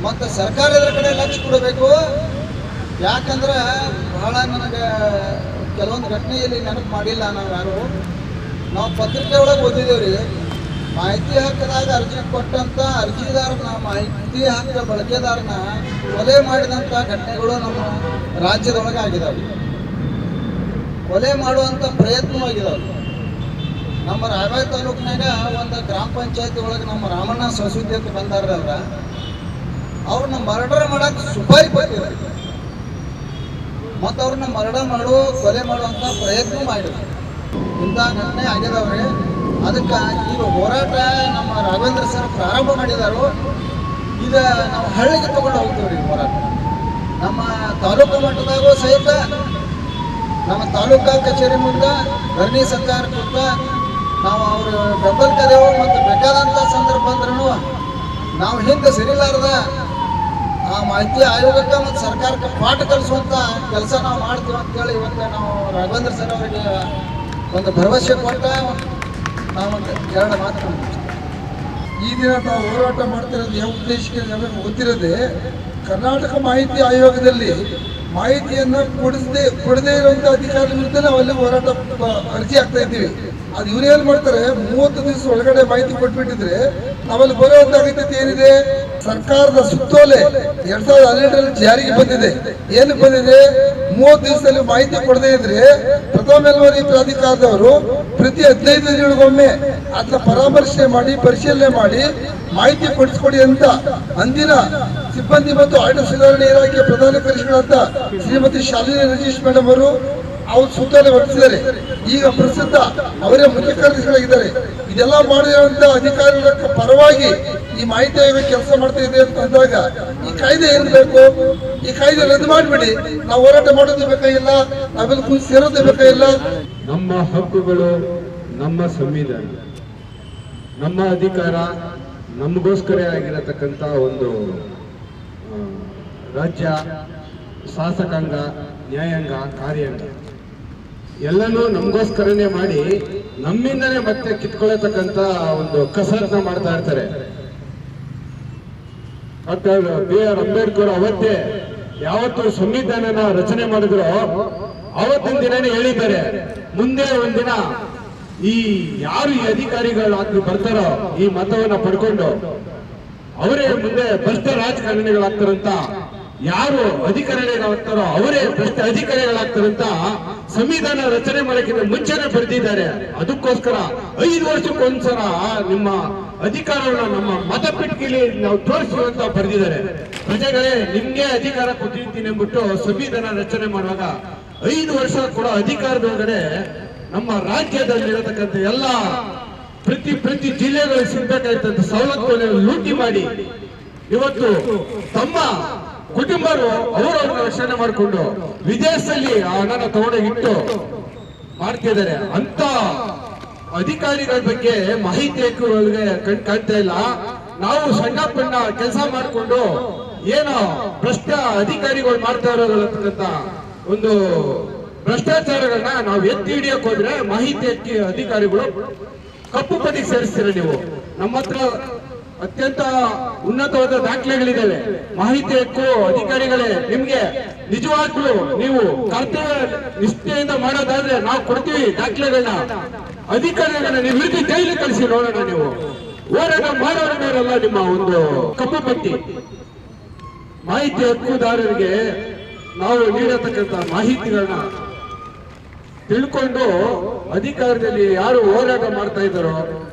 ಮತ್ತು ಸರ್ಕಾರ ಇದರ ಕಡೆ ಲಕ್ಷ್ಯ ಕೊಡಬೇಕು. ಯಾಕಂದ್ರೆ ಬಹಳ ನನಗೆ ಕೆಲವೊಂದು ಘಟನೆಯಲ್ಲಿ ನೆನಪು ಮಾಡಿಲ್ಲ ನಾವು ಪತ್ರಿಕೆ ಒಳಗೆ ಓದಿದ್ದೇವೆ ರೀ. ಮಾಹಿತಿ ಹಕ್ಕದಾಗ ಅರ್ಜಿ ಕೊಟ್ಟಂತ ಅರ್ಜಿದಾರನ, ಮಾಹಿತಿ ಹಕ್ಕ ಬಳಕೆದಾರನ ಕೊಲೆ ಮಾಡಿದಂಥ ಘಟನೆಗಳು ನಮ್ಮ ರಾಜ್ಯದೊಳಗೆ ಆಗಿದಾವೆ. ಕೊಲೆ ಮಾಡುವಂಥ ಪ್ರಯತ್ನವಾಗಿದ್ದಾವೆ. ನಮ್ಮ ರಾಯಬಾಗ ತಾಲೂಕಿನಾಗ ಒಂದು ಗ್ರಾಮ ಪಂಚಾಯತಿ ಒಳಗೆ ನಮ್ಮ ರಾಮಣ್ಣ ಸರಸ್ವತಿ ಅಂತ ಬಂದಾರಲ್ಲ, ಅವ್ರನ್ನ ಮರ್ಡರ್ ಮಾಡಕ್ಕೆ ಸುಪಾರಿ ಕೊಟ್ಟಿದ್ದಾರೆ ಮತ್ತು ಅವ್ರನ್ನ ಮರ್ಡರ್ ಕೊಲೆ ಮಾಡುವಂಥ ಪ್ರಯತ್ನ ಮಾಡಿದ್ರು. ಇಂಥ ಘಟನೆ ಆಗಿದಾವ್ರಿ. ಅದಕ್ಕೆ ಈಗ ಹೋರಾಟ ನಮ್ಮ ರಾಘವೇಂದ್ರ ಸರ್ ಪ್ರಾರಂಭ ಮಾಡಿದಾರು. ಈಗ ನಾವು ಹಳ್ಳಿಗೆ ತಗೊಂಡು ಹೋಗ್ತೀವಿ ರೀ ಹೋರಾಟ. ನಮ್ಮ ತಾಲೂಕು ಮಟ್ಟದಾಗೂ ಸಹಿತ ನಮ್ಮ ತಾಲೂಕಾ ಕಚೇರಿ ಮುಂದೆ ಧರಣಿ ಸರ್ಕಾರ ಕೂತ ನಾವು ಅವರು ಬೆಂಬಲ ಕರೆವು ಮತ್ತು ಬೇಕಾದಂಥ ಸಂದರ್ಭ ಅಂದ್ರೂ ನಾವು ಹಿಂದೆ ಸರಿಲಾರದ ಆ ಮಾಹಿತಿ ಆಯೋಗಕ್ಕೆ ಮತ್ತು ಸರ್ಕಾರಕ್ಕೆ ಪಾಠ ಕಲಿಸುವಂಥ ಕೆಲಸ ನಾವು ಮಾಡ್ತೀವಿ ಅಂತೇಳಿ ಇವತ್ತು ನಾವು ರಾಘವೇಂದ್ರ ಸರ್ ಅವರಿಗೆ ಒಂದು ಭರವಸೆ ಕೊಟ್ಟ ನಾವೊಂದು 2 ಮಾತು. ಈ ದಿನ ನಾವು ಹೋರಾಟ ಮಾಡ್ತಿರೋದು ಯಾವ ಉದ್ದೇಶಕ್ಕೆ ನಮಗೆ ಗೊತ್ತಿರೋದೆ, ಕರ್ನಾಟಕ ಮಾಹಿತಿ ಆಯೋಗದಲ್ಲಿ ಮಾಹಿತಿಯನ್ನು ಕೊಡದೇ ಇರುವಂಥ ಅಧಿಕಾರಿಗಳ ವಿರುದ್ಧ ನಾವು ಅಲ್ಲಿ ಹೋರಾಟ ಅರ್ಜಿ ಹಾಕ್ತಾ ಇದ್ದೀವಿ. ಅದು ಇವ್ರು ಏನು ಮಾಡ್ತಾರೆ, 30 ದಿವಸ ಒಳಗಡೆ ಮಾಹಿತಿ ಕೊಟ್ಬಿಟ್ಟಿದ್ರೆ ನಾವಲ್ಲಿ ಬರುವಂಥ ಅಗತ್ಯತೆ ಏನಿದೆ? ಸರ್ಕಾರದ ಸುತ್ತೋಲೆ 2012ರಲ್ಲಿ ಜಾರಿಗೆ ಬಂದಿದೆ. ಏನು ಬಂದಿದೆ? 30 ದಿವಸದಲ್ಲಿ ಮಾಹಿತಿ ಕೊಡದೇ ಇದ್ರೆ ಪ್ರಥಮ ಮೇಲ್ಮನವಿ ಪ್ರಾಧಿಕಾರದವರು ಪ್ರತಿ 15 ದಿನಗಳಿಗೊಮ್ಮೆ ಅದನ್ನ ಪರಾಮರ್ಶೆ ಮಾಡಿ, ಪರಿಶೀಲನೆ ಮಾಡಿ ಮಾಹಿತಿ ಕೊಡಿಸ್ಕೊಡಿ ಅಂತ ಅಂದಿನ ಸಿಬ್ಬಂದಿ ಮತ್ತು ಆಡಳಿತ ಸುಧಾರಣೆ ಇಲಾಖೆ ಪ್ರಧಾನ ಕಾರ್ಯದರ್ಶಿಗಳಂತ ಶ್ರೀಮತಿ ಶಾಲಿನಿ ರಜೀಶ್ ಮೇಡಮ್ ಅವರು ಅವ್ರು ಸುತ್ತೋಲೆ ಹೊರಡಿಸಿದ್ದಾರೆ. ಈಗ ಪ್ರಸಿದ್ಧ ಅವರೇ ಮುಖ್ಯ ಕಾರ್ಯದರ್ಶಿಗಳಾಗಿದ್ದಾರೆ. ಇದೆಲ್ಲ ಮಾಡಿರುವಂತ ಅಧಿಕಾರಿಗಳ ಪರವಾಗಿ ಈ ಮಾಹಿತಿ ಆಯೋಗ ಕೆಲಸ ಮಾಡ್ತಾ ಇದೆ ಅಂತ ಅಂದಾಗ ಈ ಕಾಯ್ದೆ ಏನ್ ಬೇಕು? ಈ ಕಾಯ್ದೆ ರದ್ದು ಮಾಡಿಬಿಡಿ. ನಾವು ಹೋರಾಟ ಮಾಡೋದು ಬೇಕಾಗಿಲ್ಲ, ನಾವೆಲ್ಲ ಕುಂತು ಸೇರೋದೇ ಬೇಕಾಗಿಲ್ಲ. ನಮ್ಮ ಹಕ್ಕುಗಳು, ನಮ್ಮ ಸಂವಿಧಾನ, ನಮ್ಮ ಅಧಿಕಾರ, ನಮಗೋಸ್ಕರ ಆಗಿರತಕ್ಕಂಥ ಒಂದು ರಾಜ್ಯ, ಶಾಸಕಾಂಗ, ನ್ಯಾಯಾಂಗ, ಕಾರ್ಯಾಂಗ ಎಲ್ಲನೂ ನಮಗೋಸ್ಕರನೇ ಮಾಡಿ ನಮ್ಮಿಂದನೇ ಮತ್ತೆ ಕಿತ್ಕೊಳ್ಳತಕ್ಕಂಥ ಒಂದು ಕಸರತ್ನ ಮಾಡ್ತಾ ಇರ್ತಾರೆ. Doctor B.R. ಅಂಬೇಡ್ಕರ್ ಅವತ್ತೇ ಯಾವತ್ತು ಸಂವಿಧಾನನ ರಚನೆ ಮಾಡಿದ್ರು ಅವತ್ತಿನ ದಿನನೇ ಹೇಳಿದ್ದಾರೆ, ಮುಂದೆ ಒಂದಿನ ಈ ಯಾರು ಈ ಅಧಿಕಾರಿಗಳಾಗಿ ಬರ್ತಾರೋ ಈ ಮತವನ್ನ ಪಡ್ಕೊಂಡು ಅವರೇ ಮುಂದೆ ಭ್ರಷ್ಟ ರಾಜಕಾರಣಿಗಳಾಗ್ತಾರಂತ, ಯಾರು ಅಧಿಕಾರಿಗಳಾಗ್ತಾರೋ ಅವರೇ ಭ್ರಷ್ಟ ಅಧಿಕಾರಿಗಳಾಗ್ತಾರಂತ ಸಂವಿಧಾನ ರಚನೆ ಮಾಡೋಕ್ಕಿಂತ ಮುಂಚೆನೆ ಬರೆದಿದ್ದಾರೆ. ಅದಕ್ಕೋಸ್ಕರ 5 ವರ್ಷಕ್ಕೊಂದ್ಸಲ ನಿಮ್ಮ ಅಧಿಕಾರವನ್ನು ನಮ್ಮ ಮತಪೆಟ್ಟಿಗೆಯಲ್ಲಿ ನಾವು ತೋರಿಸುವ ಅಂತ ಬರೆದಿದ್ದಾರೆ. ಪ್ರಜೆಗಳೇ, ನಿಮ್ಗೆ ಅಧಿಕಾರ ಕೊಟ್ಟಿರ್ತೀನಿ ಅಂದ್ಬಿಟ್ಟು ಸಂವಿಧಾನ ರಚನೆ ಮಾಡುವಾಗ 5 ವರ್ಷ ಕೂಡ ಅಧಿಕಾರದೊಳಗಡೆ ನಮ್ಮ ರಾಜ್ಯದಲ್ಲಿರತಕ್ಕಂಥ ಎಲ್ಲ ಪ್ರತಿ ಜಿಲ್ಲೆಗಳಿಗೆ ಸಿಗ್ಬೇಕಾಯ್ತಂತ ಸವಲತ್ತುಗಳನ್ನು ಲೂಟಿ ಮಾಡಿ ಇವತ್ತು ತಮ್ಮ ಕುಟುಂಬರು ಅವರವ್ರನ್ನ ರಕ್ಷಣೆ ಮಾಡಿಕೊಂಡು ವಿದೇಶದಲ್ಲಿ ಆ ಹಣನ ತಗೊಂಡೋಗಿಟ್ಟು ಮಾಡ್ತಿದ್ದಾರೆ. ಅಂತ ಅಧಿಕಾರಿಗಳ ಬಗ್ಗೆ ಮಾಹಿತಿ ಹಕ್ಕುಗಳಿಗೆ ಕಾಣ್ತಾ ಇಲ್ಲ. ನಾವು ಸಣ್ಣ ಪಣ್ಣ ಕೆಲಸ ಮಾಡಿಕೊಂಡು ಏನೋ ಭ್ರಷ್ಟ ಅಧಿಕಾರಿಗಳು ಮಾಡ್ತಾ ಇರೋದಂತ ಒಂದು ಭ್ರಷ್ಟಾಚಾರಗಳನ್ನ ನಾವು ಎತ್ತಿ ಹಿಡಿಯಕ್ ಹೋದ್ರೆ ಮಾಹಿತಿ ಹಕ್ಕಿ ಅಧಿಕಾರಿಗಳು ಕಪ್ಪು ಪಟ್ಟಿಗೆ ಸೇರಿಸ್ತೀರ. ನೀವು ನಮ್ಮ ಹತ್ರ ಅತ್ಯಂತ ಉನ್ನತವಾದ ದಾಖಲೆಗಳಿದ್ದಾವೆ. ಮಾಹಿತಿ ಹಕ್ಕು ಅಧಿಕಾರಿಗಳೇ, ನಿಮ್ಗೆ ನಿಜವಾಗ್ಲೂ ನೀವು ಕರ್ತವ್ಯ ನಿಷ್ಠೆಯಿಂದ ಮಾಡೋದಾದ್ರೆ ನಾವು ಕೊಡ್ತೀವಿ ದಾಖಲೆಗಳನ್ನ. ಅಧಿಕಾರಿಗಳನ್ನ ನೀವು ವಿರುದ್ಧ ಜೈಲಿಗೆ ಕಳಿಸಿ ನೋಡೋಣ. ನೀವು ಹೋರಾಟ ಮಾಡೋರಲ್ಲ ನಿಮ್ಮ ಒಂದು ಕಪ್ಪು ಪಟ್ಟಿ. ಮಾಹಿತಿ ಹಕ್ಕುದಾರರಿಗೆ ನಾವು ನೀಡತಕ್ಕಂಥ ಮಾಹಿತಿಗಳನ್ನ ತಿಳ್ಕೊಂಡು ಅಧಿಕಾರದಲ್ಲಿ ಯಾರು ಹೋರಾಟ ಮಾಡ್ತಾ ಇದ್ದಾರೋ,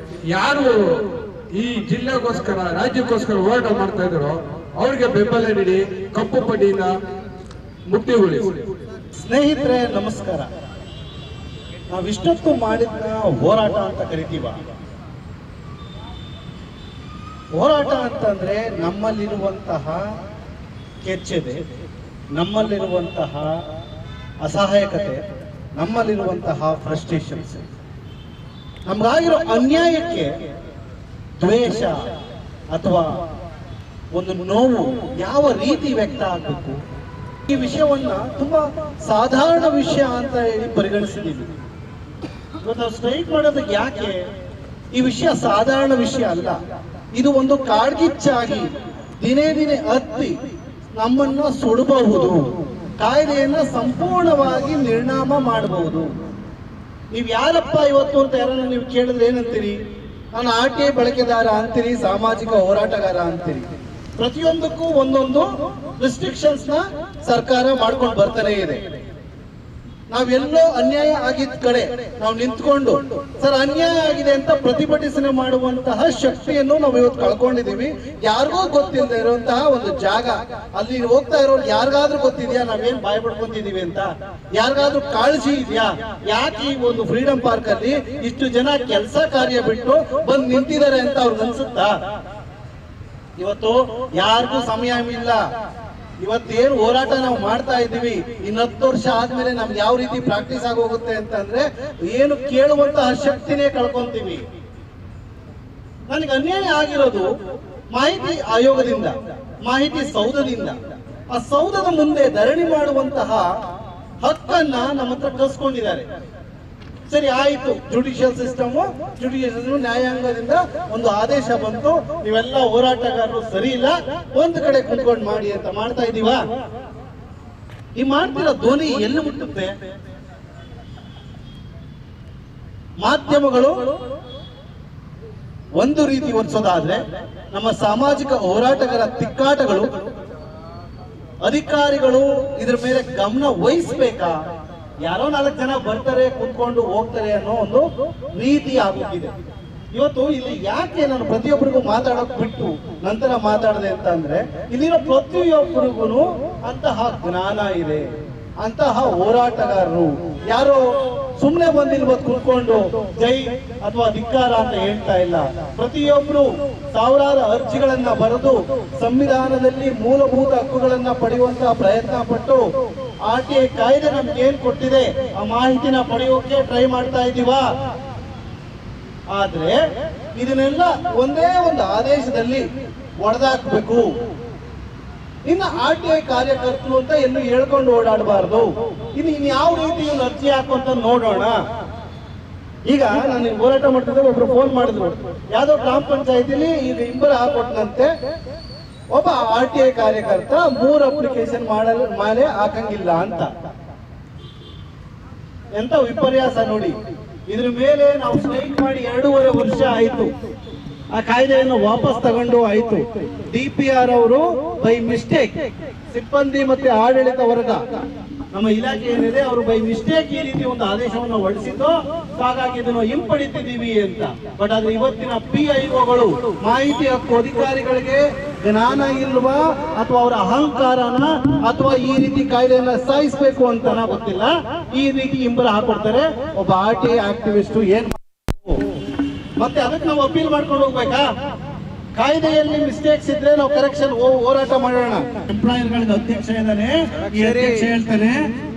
ಯಾರು ಈ ಜಿಲ್ಲೆಗೋಸ್ಕರ ರಾಜ್ಯಕ್ಕೋಸ್ಕರ ಹೋರಾಟ ಮಾಡ್ತಾ ಇದ್ದಾರೋ ಅವ್ರಿಗೆ ಬೆಂಬಲ ನೀಡಿ ಕಪ್ಪು ಪಟ್ಟಿಯಿಂದ ಮುಕ್ತಿಗೊಳಿಸಿ. ಸ್ನೇಹಿತರೆ ನಮಸ್ಕಾರ. ನಾವಿಷ್ಟೊತ್ತು ಮಾಡಿದ ಹೋರಾಟ ಅಂತ ಕರಿತೀವ. ಹೋರಾಟ ಅಂತಂದ್ರೆ ನಮ್ಮಲ್ಲಿರುವಂತಹ ಕೆಚ್ಚೆದೆ, ನಮ್ಮಲ್ಲಿರುವಂತಹ ಅಸಹಾಯಕತೆ, ನಮ್ಮಲ್ಲಿರುವಂತಹ ಫ್ರಸ್ಟ್ರೇಷನ್ಸ್, ನಮ್ಗಾಗಿರೋ ಅನ್ಯಾಯಕ್ಕೆ ದ್ವೇಷ ಅಥವಾ ಒಂದು ನೋವು ಯಾವ ರೀತಿ ವ್ಯಕ್ತ ಆಗಬೇಕು, ಈ ವಿಷಯವನ್ನ ತುಂಬಾ ಸಾಧಾರಣ ವಿಷಯ ಅಂತ ಹೇಳಿ ಪರಿಗಣಿಸಿದ್ದೀವಿ. ಇವತ್ತು ಸ್ಟ್ರೈಕ್ ಮಾಡೋದಕ್ಕೆ ಯಾಕೆ? ಈ ವಿಷಯ ಸಾಧಾರಣ ವಿಷಯ ಅಲ್ಲ. ಇದು ಒಂದು ಕಾಡ್ಗಿಚ್ಚಾಗಿ ದಿನೇ ದಿನೇ ಹತ್ತಿ ನಮ್ಮನ್ನ ಸುಡಬಹುದು, ಕಾಯ್ದೆಯನ್ನ ಸಂಪೂರ್ಣವಾಗಿ ನಿರ್ನಾಮ ಮಾಡಬಹುದು. ನೀವ್ ಯಾರಪ್ಪ ಇವತ್ತು ಅಂತ ಯಾರನ್ನ ನೀವು ಕೇಳಿದ್ರೆ ಏನಂತೀರಿ? ನಾನು RTI ಬಳಕೆದಾರ ಅಂತೀರಿ, ಸಾಮಾಜಿಕ ಹೋರಾಟಗಾರ ಅಂತೀರಿ. ಪ್ರತಿಯೊಂದಕ್ಕೂ ಒಂದೊಂದು ರಿಸ್ಟ್ರಿಕ್ಷನ್ಸ್ ನ ಸರ್ಕಾರ ಮಾಡ್ಕೊಂಡು ಬರ್ತಾನೆ ಇದೆ. ನಾವೆಲ್ಲೋ ಅನ್ಯಾಯ ಆಗಿದ್ದ ಕಡೆ ನಾವು ನಿಂತ್ಕೊಂಡು ಸರ್ ಅನ್ಯಾಯ ಆಗಿದೆ ಅಂತ ಪ್ರತಿಭಟನೆ ಮಾಡುವಂತಹ ಶಕ್ತಿಯನ್ನು ನಾವು ಇವತ್ತು ಕಳ್ಕೊಂಡಿದೀವಿ. ಯಾರಿಗೂ ಗೊತ್ತಿಲ್ಲದೆ ಇರುವಂತಹ ಒಂದು ಜಾಗ, ಅಲ್ಲಿ ಹೋಗ್ತಾ ಇರೋರು ಯಾರಿಗಾದ್ರೂ ಗೊತ್ತಿದ್ಯಾ ನಾವೇನ್ ಬಾಯ್ ಪಡ್ಕೊಂತಿದೀವಿ ಅಂತ? ಯಾರಿಗಾದ್ರೂ ಕಾಳಜಿ ಇದೆಯಾ? ಯಾಕೆ ಈ ಒಂದು ಫ್ರೀಡಂ ಪಾರ್ಕ್ ಅಲ್ಲಿ ಇಷ್ಟು ಜನ ಕೆಲಸ ಕಾರ್ಯ ಬಿಟ್ಟು ಬಂದು ನಿಂತಿದ್ದಾರೆ ಅಂತ ಅವ್ರಿಗೆ ಅನ್ಸುತ್ತಾ? ಇವತ್ತು ಯಾರಿಗೂ ಸಮಯ ಇಲ್ಲ. ಇವತ್ತೇನು ಹೋರಾಟ ನಾವು ಮಾಡ್ತಾ ಇದ್ದೀವಿ, ಇನ್ನು 10 ವರ್ಷ ಆದ್ಮೇಲೆ ನಮ್ಗೆ ಯಾವ ರೀತಿ ಪ್ರಾಕ್ಟೀಸ್ ಆಗೋಗುತ್ತೆ ಅಂತಂದ್ರೆ ಏನು ಕೇಳುವಂತಹ ಶಕ್ತಿನೇ ಕಳ್ಕೊಂತೀವಿ. ನನಗೆ ಅನ್ಯಾಯ ಆಗಿರೋದು ಮಾಹಿತಿ ಆಯೋಗದಿಂದ, ಮಾಹಿತಿ ಸೌಧದಿಂದ. ಆ ಸೌಧದ ಮುಂದೆ ಧರಣಿ ಮಾಡುವಂತಹ ಹಕ್ಕನ್ನ ನಮ್ಮ ಹತ್ರ ಕಳ್ಸ್ಕೊಂಡಿದ್ದಾರೆ. ಸರಿ ಆಯ್ತು, ಜುಡಿಷಿಯಲ್ ಸಿಸ್ಟಮ್ ನ್ಯಾಯಾಂಗದಿಂದ ಒಂದು ಆದೇಶ ಬಂತು, ನೀವೆಲ್ಲ ಹೋರಾಟಗಾರರು ಸರಿ ಇಲ್ಲ, ಒಂದು ಕಡೆ ಕುತ್ಕೊಂಡು ಮಾಡಿ ಅಂತ ಮಾಡ್ತಾ ಇದೀವ. ಈ ಮಾಡ್ತಿರೋ ಧ್ವನಿ ಎಲ್ಲಿ ಮುಟ್ಟುತ್ತೆ? ಮಾಧ್ಯಮಗಳು ಒಂದು ರೀತಿ ವರ್ತಿಸೋದಾದ್ರೆ ನಮ್ಮ ಸಾಮಾಜಿಕ ಹೋರಾಟಗಾರ ತಿಕ್ಕಾಟಗಳು, ಅಧಿಕಾರಿಗಳು ಇದ್ರ ಮೇಲೆ ಗಮನ ವಹಿಸ್ಬೇಕಾ? ಯಾರೋ 4 ಜನ ಬರ್ತಾರೆ, ಕುತ್ಕೊಂಡು ಹೋಗ್ತಾರೆ ಅನ್ನೋ ಒಂದು ರೀತಿ ಆಗುತ್ತಿದೆ. ಇವತ್ತು ಇಲ್ಲಿ ಯಾಕೆ ನಾನು ಪ್ರತಿಯೊಬ್ಬರಿಗೂ ಮಾತಾಡೋಕ್ ಬಿಟ್ಟು ನಂತರ ಮಾತಾಡದೆ ಅಂತ ಅಂದ್ರೆ, ಇಲ್ಲಿರೋ ಪ್ರತಿಯೊಬ್ಬರಿಗೂ ಅಂತಹ ಜ್ಞಾನ ಇದೆ, ಅಂತಹ ಹೋರಾಟಗಾರರು ಯಾರೋ ಸುಮ್ಮನೆ ಬಂದಿಲ್ಬೋದು ಕುತ್ಕೊಂಡು ಜೈ ಅಥವಾ ಧಿಕ್ಕಾರ ಅಂತ ಹೇಳ್ತಾ ಇಲ್ಲ. ಪ್ರತಿಯೊಬ್ರು ಸಾವಿರಾರು ಅರ್ಜಿಗಳನ್ನ ಬರೆದು ಸಂವಿಧಾನದಲ್ಲಿ ಮೂಲಭೂತ ಹಕ್ಕುಗಳನ್ನ ಪಡೆಯುವಂತಹ ಪ್ರಯತ್ನ ಪಟ್ಟು RTI ಕಾಯ್ದೆ ನಮ್ಗೆ ಏನ್ ಕೊಟ್ಟಿದೆ ಆ ಮಾಹಿತಿನ ಪಡೆಯೋಕೆ ಟ್ರೈ ಮಾಡ್ತಾ ಇದೀವ. ಆದ್ರೆ ಇದನ್ನೆಲ್ಲ ಒಂದೇ ಒಂದು ಆದೇಶದಲ್ಲಿ ಒಡೆದಾಕ್ಬೇಕು. ಇನ್ನು RTI ಕಾರ್ಯಕರ್ತರು ಅಂತ ಎಲ್ಲೂ ಹೇಳ್ಕೊಂಡು ಓಡಾಡಬಾರ್ದು. ಇನ್ನು ಯಾವ ರೀತಿ ಒಂದು ಅರ್ಜಿ ಹಾಕುವಂತ ನೋಡೋಣ. ಈಗ ನಾನು ಹೋರಾಟ ಮಾಡ್ತಿದ್ದೆ, ಒಬ್ರು ಫೋನ್ ಮಾಡಿದ್ರು, ಯಾವ್ದೋ ಗ್ರಾಮ ಪಂಚಾಯತಿಲಿ ಈಗ ಇಂಬರ ಹಾಕೊಟ್ಟಂತೆ ಒಬ್ಬ RTI ಕಾರ್ಯಕರ್ತ 3 ಅಪ್ಲಿಕೇಶನ್ ಮೇಲೆ ಹಾಕಂಗಿಲ್ಲ ಅಂತ. ಎಂತ ವಿಪರ್ಯಾಸ ನೋಡಿ. ಇದ್ರ ಮೇಲೆ ನಾವು ಸ್ಟ್ರೈಕ್ ಮಾಡಿ 2.5 ವರ್ಷ ಆಯ್ತು. ಆ ಕಾಯ್ದೆಯನ್ನು ವಾಪಸ್ ತಗೊಂಡು ಆಯ್ತು. DPR ಅವರು ಬೈ ಮಿಸ್ಟೇಕ್, ಸಿಬ್ಬಂದಿ ಮತ್ತೆ ಆಡಳಿತ ವರ್ಗ ನಮ್ಮ ಇಲಾಖೆ ಏನಿದೆ ಅವರು ಬೈ ಮಿಸ್ಟೇಕ್ ಈ ರೀತಿ ಒಂದು ಆದೇಶವನ್ನು ಹೊರಡಿಸಿದ್ದು, ಹಾಗಾಗಿ ಇದನ್ನು ಹಿಂಪಡಿತಿದ್ದೀವಿ ಅಂತ. ಬಟ್ ಆದ್ರೆ ಇವತ್ತಿನ PIOಗಳು ಮಾಹಿತಿ ಹಕ್ಕು ಅಧಿಕಾರಿಗಳಿಗೆ ಜ್ಞಾನ ಇಲ್ವಾ ಅಥವಾ ಅವರ ಅಹಂಕಾರನ ಅಥವಾ ಈ ರೀತಿ ಕಾಯ್ದೆಯನ್ನ ಸಾಯಿಸಬೇಕು ಅಂತನ ಗೊತ್ತಿಲ್ಲ, ಈ ರೀತಿ ಹಿಂಬರ ಹಾಕೊಡ್ತಾರೆ. ಒಬ್ಬ RTI ಆಕ್ಟಿವಿಸ್ಟ್ ಏನ್ ಮತ್ತೆ ಅದಕ್ಕೆ ನಾವು ಅಪೀಲ್ ಮಾಡ್ಕೊಂಡು ಹೋಗ್ಬೇಕಾ? ಕಾಯ್ದೆಯಲ್ಲಿ ಮಿಸ್ಟೇಕ್ಸ್ ಇದ್ರೆ ನಾವು ಕರೆಕ್ಷನ್ ಹೋರಾಟ ಮಾಡೋಣ. ಎಂಪ್ಲಾಯರ್ಗಳಿಗೆ ಅಧ್ಯಕ್ಷ ಇದ್ದಾನೆ, ಈ ಅಧ್ಯಕ್ಷ ಹೇಳ್ತಾನೆ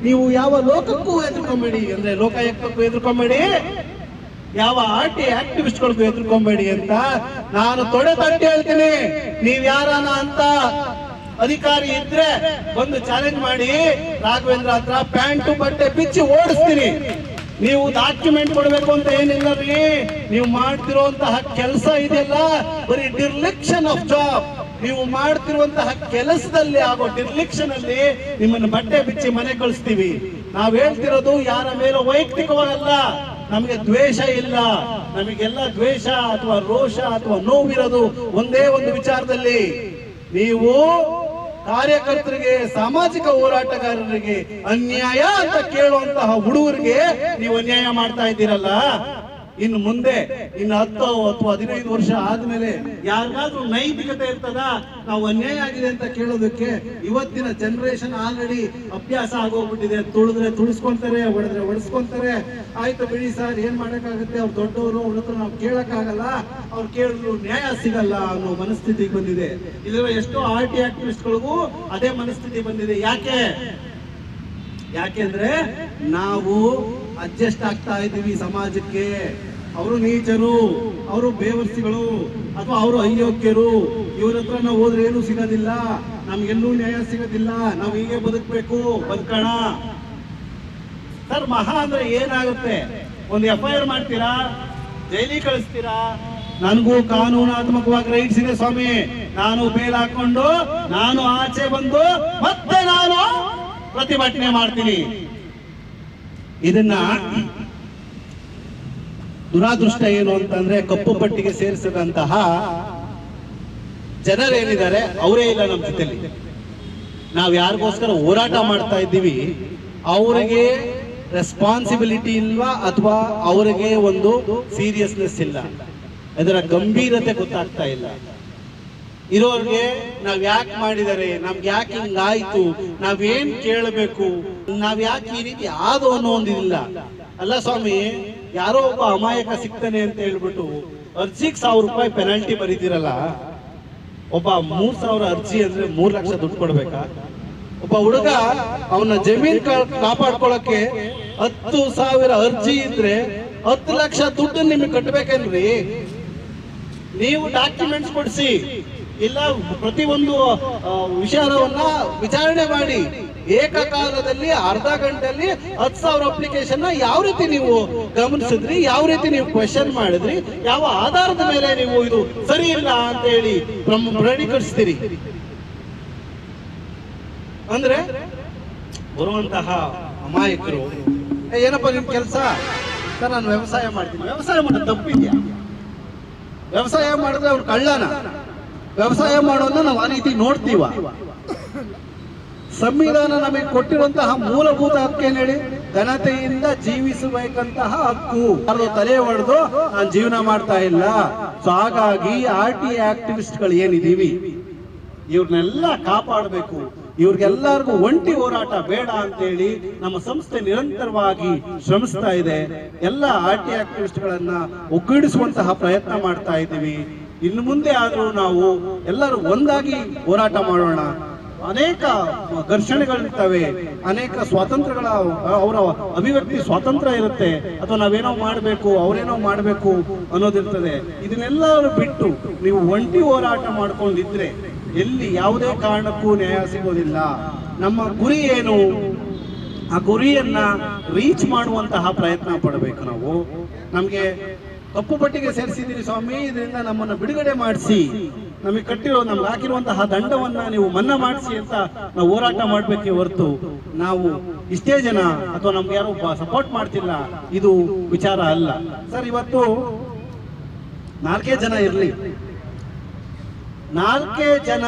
ನೀವು ಯಾವ ಲೋಕಕ್ಕೂ ಎದುರ್ಕೊಂಬೇಡಿ, ಅಂದ್ರೆ ಲೋಕಾಯುಕ್ತಕ್ಕೂ ಎದುರ್ಕೊಂಬೇಡಿ, ಯಾವ RTI ಆಕ್ಟಿವಿಸ್ಟ್ಗಳಿಗೂ ಎದುರ್ಕೊಂಬೇಡಿ ಅಂತ ನಾನು ತೊಡೆ ತಟ್ಟಿ ಹೇಳ್ತೀನಿ. ನೀವ್ ಯಾರನ ಅಂತ ಅಧಿಕಾರಿ ಇದ್ರೆ ಒಂದು ಚಾಲೆಂಜ್ ಮಾಡಿ, ರಾಘವೇಂದ್ರ ಹತ್ರ ಪ್ಯಾಂಟು ಬಟ್ಟೆ ಬಿಚ್ಚಿ ಓಡಿಸ್ತೀನಿ. ನೀವು ಡಾಕ್ಯುಮೆಂಟ್ ಕೊಡಬೇಕು ಅಂತ ಏನಿಲ್ಲ ರೀ. ನೀವು ಮಾಡ್ತಿರುವಂತಹ ಕೆಲಸ ಇದೆಯಲ್ಲ ಬರೀ ಡಿರ್ಲಿಕ್ಷನ್ ಆಫ್ ಜಾಬ್. ನೀವು ಮಾಡ್ತಿರುವಂತಹ ಕೆಲಸದಲ್ಲಿ ಆಗೋ ಡಿರ್ಲಿಕ್ಷನ್ ಅಲ್ಲಿ ನಿಮ್ಮನ್ನು ಬಟ್ಟೆ ಬಿಚ್ಚಿ ಮನೆ ಕಳಿಸ್ತೀವಿ. ನಾವ್ ಹೇಳ್ತಿರೋದು ಯಾರ ಮೇಲೆ ವೈಯಕ್ತಿಕವಾಗಲ್ಲ, ನಮಗೆ ದ್ವೇಷ ಇಲ್ಲ. ನಮಗೆಲ್ಲ ದ್ವೇಷ ಅಥವಾ ರೋಷ ಅಥವಾ ನೋವಿರೋದು ಒಂದೇ ಒಂದು ವಿಚಾರದಲ್ಲಿ. ನೀವು ಕಾರ್ಯಕರ್ತರಿಗೆ, ಸಾಮಾಜಿಕ ಹೋರಾಟಗಾರರಿಗೆ ಅನ್ಯಾಯ ಅಂತ ಕೇಳುವಂತಹ ಹುಡುಗರಿಗೆ ನೀವು ಅನ್ಯಾಯ ಮಾಡ್ತಾ ಇದ್ದೀರಲ್ಲ, ಇನ್ನು ಮುಂದೆ 10 ಅಥವಾ 15 ವರ್ಷ ಆದ್ಮೇಲೆ ಯಾರಿಗಾದ್ರೂ ನೈತಿಕತೆ ಇರ್ತದ ನಾವು ಅನ್ಯಾಯ ಆಗಿದೆ ಅಂತ ಕೇಳೋದಕ್ಕೆ? ಇವತ್ತಿನ ಜನರೇಷನ್ ಆಲ್ರೆಡಿ ಅಭ್ಯಾಸ ಆಗೋಗ್ಬಿಟ್ಟಿದೆ. ತುಳಿದ್ರೆ ತುಳಿಸ್ಕೊಂತಾರೆ, ಹೊಡೆದ್ರೆ ಹೊಡೆಸ್ಕೊಂತಾರೆ. ಆಯ್ತು ಬಿಡಿ ಸರ್, ಏನ್ ಮಾಡಕ್ಕಾಗತ್ತೆ, ಅವ್ರು ದೊಡ್ಡವರು, ಅವ್ರ ಹತ್ರ ನಾವು ಕೇಳಕ್ಕಾಗಲ್ಲ, ಅವ್ರು ಕೇಳಿದ್ರು ನ್ಯಾಯ ಸಿಗಲ್ಲ ಅನ್ನೋ ಮನಸ್ಥಿತಿಗೆ ಬಂದಿದೆ. ಇಲ್ಲಿರೋ ಎಷ್ಟೋ RT ಆಕ್ಟಿವಿಸ್ಟ್ಗಳಿಗೂ ಅದೇ ಮನಸ್ಥಿತಿ ಬಂದಿದೆ. ಯಾಕೆಂದ್ರೆ ನಾವು ಅಡ್ಜಸ್ಟ್ ಆಗ್ತಾ ಇದ್ದೀವಿ ಸಮಾಜಕ್ಕೆ. ಅವರು ನೀಚರು, ಅವರು ಬೇವರ್ಸಿಗಳು, ಅಥವಾ ಅವರು ಅಯೋಗ್ಯರು, ಇವ್ರ ಹತ್ರ ನಾವು ಹೋದ್ರೆ ಏನು ಸಿಗೋದಿಲ್ಲ, ನಮ್ಗೆಲ್ಲೂ ನ್ಯಾಯ ಸಿಗೋದಿಲ್ಲ, ನಾವು ಹೀಗೆ ಬದುಕಬೇಕು, ಬದುಕೋಣ. ಸರ್, ಮಹಾ ಅಂದ್ರೆ ಏನಾಗುತ್ತೆ? ಒಂದು FIR ಮಾಡ್ತೀರಾ, ಜೈಲಿಗೆ ಕಳಿಸ್ತೀರಾ. ನನಗೂ ಕಾನೂನಾತ್ಮಕವಾಗಿ ರೈಟ್ಸ್ ಇದೆ ಸ್ವಾಮಿ, ನಾನು ಬೇಲ್ ಹಾಕೊಂಡು ನಾನು ಆಚೆ ಬಂದು ಮತ್ತೆ ನಾನು ಪ್ರತಿಭಟನೆ ಮಾಡ್ತೀನಿ. ಇದನ್ನ ದುರಾದೃಷ್ಟ ಏನು ಅಂತಂದ್ರೆ, ಕಪ್ಪು ಪಟ್ಟಿಗೆ ಸೇರಿಸಿದಂತಹ ಜನರೇನಿದ್ದಾರೆ ಅವರೇ ಇಲ್ಲ ನಮ್ಮ ಜೊತೆಲಿ. ನಾವ್ ಯಾರಿಗೋಸ್ಕರ ಹೋರಾಟ ಮಾಡ್ತಾ ಇದ್ದೀವಿ ಅವರಿಗೆ ರೆಸ್ಪಾನ್ಸಿಬಿಲಿಟಿ ಇಲ್ವಾ, ಅಥವಾ ಅವರಿಗೆ ಒಂದು ಸೀರಿಯಸ್ನೆಸ್ ಇಲ್ಲ, ಅದರ ಗಂಭೀರತೆ ಗೊತ್ತಾಗ್ತಾ ಇಲ್ಲ. ಇರೋರ್ಗೆ ನಾವ್ ಯಾಕೆ ಮಾಡಿದರೆ, ನಮ್ಗೆ ಯಾಕೆ ಹಿಂಗಾಯ್ತು, ನಾವೇನ್ ಕೇಳಬೇಕು, ನಾವ್ ಯಾಕೆ ಈ ರೀತಿ ಆದೋ ಅನ್ನೋ ಒಂದಿಲ್ಲ. ಅಲ್ಲ ಸ್ವಾಮಿ, ಯಾರೋ ಒಬ್ಬ ಅಮಾಯಕ ಸಿಗ್ತಾನೆ ಅಂತ ಹೇಳ್ಬಿಟ್ಟು ಅರ್ಜಿಗೆ 1000 ರೂಪಾಯಿ ಪೆನಾಲ್ಟಿ ಬರೀತಿರಲ್ಲ. ಒಬ್ಬ 3000 ಅರ್ಜಿ ಅಂದ್ರೆ 3 ಲಕ್ಷ ದುಡ್ಡು ಕೊಡ್ಬೇಕಾ? ಒಬ್ಬ ಹುಡುಗ ಅವನ ಜಮೀನ್ ಕಾಪಾಡ್ಕೊಳಕ್ಕೆ 10,000 ಅರ್ಜಿ ಇದ್ರೆ 10 ಲಕ್ಷ ದುಡ್ಡು ನಿಮಗೆ ಕಟ್ಬೇಕೇನ್ರಿ? ನೀವು ಡಾಕ್ಯುಮೆಂಟ್ಸ್ ಕೊಡಿಸಿ, ಇಲ್ಲ ಪ್ರತಿಯೊಂದು ವಿಚಾರವನ್ನ ವಿಚಾರಣೆ ಮಾಡಿ ಏಕಕಾಲದಲ್ಲಿ ಅರ್ಧ ಗಂಟೆಯಲ್ಲಿ 10,000 ಅಪ್ಲಿಕೇಶನ್ ಯಾವ ರೀತಿ ನೀವು ಗಮನಿಸಿದ್ರಿ, ಯಾವ ರೀತಿ ನೀವು ಕ್ವೆಶನ್ ಮಾಡಿದ್ರಿ, ಯಾವ ಆಧಾರದ ಮೇಲೆ ನೀವು ಇದು ಸರಿ ಇಲ್ಲ ಅಂತ ಹೇಳಿ ಪ್ರಮಾಣೀಕರಿಸ್ತೀರಿ? ಅಂದ್ರೆ ಬರುವಂತಹ ಅಮಾಯಕರು, ಏನಪ್ಪ ನಿಮ್ ಕೆಲಸ? ಸರ್, ನಾನು ವ್ಯವಸಾಯ ಮಾಡ್ತೀನಿ. ವ್ಯವಸಾಯ ಮಾಡೋದು ತಪ್ಪಿದ್ಯಾ? ವ್ಯವಸಾಯ ಮಾಡಿದ್ರೆ ಅವ್ರು ಕಳ್ಳನ? ವ್ಯವಸಾಯ ಮಾಡೋದನ್ನ ನಾವು ಆ ರೀತಿ ನೋಡ್ತೀವ? ಸಂವಿಧಾನ ನಮಗೆ ಕೊಟ್ಟಿರುವಂತಹ ಮೂಲಭೂತ ಹಕ್ಕೇನು ಹೇಳಿ? ಘನತೆಯಿಂದ ಜೀವಿಸಬೇಕಂತಹ ಹಕ್ಕು. ಅದು ತಲೆ ಹೊಡೆದು ನಾನು ಜೀವನ ಮಾಡ್ತಾ ಇಲ್ಲ. ಸೊ ಹಾಗಾಗಿ RT ಆಕ್ಟಿವಿಸ್ಟ್ಗಳು ಏನಿದೀವಿ ಇವ್ರನ್ನೆಲ್ಲ ಕಾಪಾಡಬೇಕು. ಇವ್ರಿಗೆಲ್ಲರಿಗೂ ಒಂಟಿ ಹೋರಾಟ ಬೇಡ ಅಂತೇಳಿ ನಮ್ಮ ಸಂಸ್ಥೆ ನಿರಂತರವಾಗಿ ಶ್ರಮಿಸ್ತಾ ಇದೆ. ಎಲ್ಲ RT ಆಕ್ಟಿವಿಸ್ಟ್ಗಳನ್ನ ಒಗ್ಗೂಡಿಸುವಂತಹ ಪ್ರಯತ್ನ ಮಾಡ್ತಾ ಇದ್ದೀವಿ. ಇನ್ನು ಮುಂದೆ ಆದ್ರೂ ನಾವು ಎಲ್ಲರೂ ಒಂದಾಗಿ ಹೋರಾಟ ಮಾಡೋಣ. ಅನೇಕ ಘರ್ಷಣೆಗಳಿರ್ತವೆ, ಅನೇಕ ಸ್ವಾತಂತ್ರ್ಯಗಳ, ಅವರ ಅಭಿವ್ಯಕ್ತಿ ಸ್ವಾತಂತ್ರ್ಯ ಇರುತ್ತೆ, ಅಥವಾ ನಾವೇನೋ ಮಾಡಬೇಕು, ಅವರೇನೋ ಮಾಡಬೇಕು ಅನ್ನೋದಿರ್ತದೆ. ಇದನ್ನೆಲ್ಲರೂ ಬಿಟ್ಟು ನೀವು ಒಂಟಿ ಹೋರಾಟ ಮಾಡ್ಕೊಂಡಿದ್ರೆ ಎಲ್ಲಿ ಯಾವುದೇ ಕಾರಣಕ್ಕೂ ನ್ಯಾಯ ಸಿಗೋದಿಲ್ಲ. ನಮ್ಮ ಗುರಿ ಏನು? ಆ ಗುರಿಯನ್ನ ರೀಚ್ ಮಾಡುವಂತಹ ಪ್ರಯತ್ನ ಪಡಬೇಕು ನಾವು. ನಮ್ಗೆ ಕಪ್ಪು ಪಟ್ಟಿಗೆ ಸೇರಿಸಿದ್ದೀರಿ ಸ್ವಾಮಿ, ಇದರಿಂದ ನಮ್ಮನ್ನು ಬಿಡುಗಡೆ ಮಾಡಿಸಿ, ನಮಗೆ ನಮ್ಗೆ ಹಾಕಿರುವಂತಹ ದಂಡವನ್ನ ನೀವು ಮನ್ನಾ ಮಾಡಿಸಿ ಅಂತ ನಾವು ಹೋರಾಟ ಮಾಡ್ಬೇಕೆ ಹೊರತು ನಾವು ಇಷ್ಟೇ ಜನ ಅಥವಾ ನಮ್ಗೆ ಯಾರು ಸಪೋರ್ಟ್ ಮಾಡ್ತಿಲ್ಲ ಇದು ವಿಚಾರ ಅಲ್ಲ. ಸರ್, ಇವತ್ತು 4 ಜನ ಇರ್ಲಿ, 4 ಜನ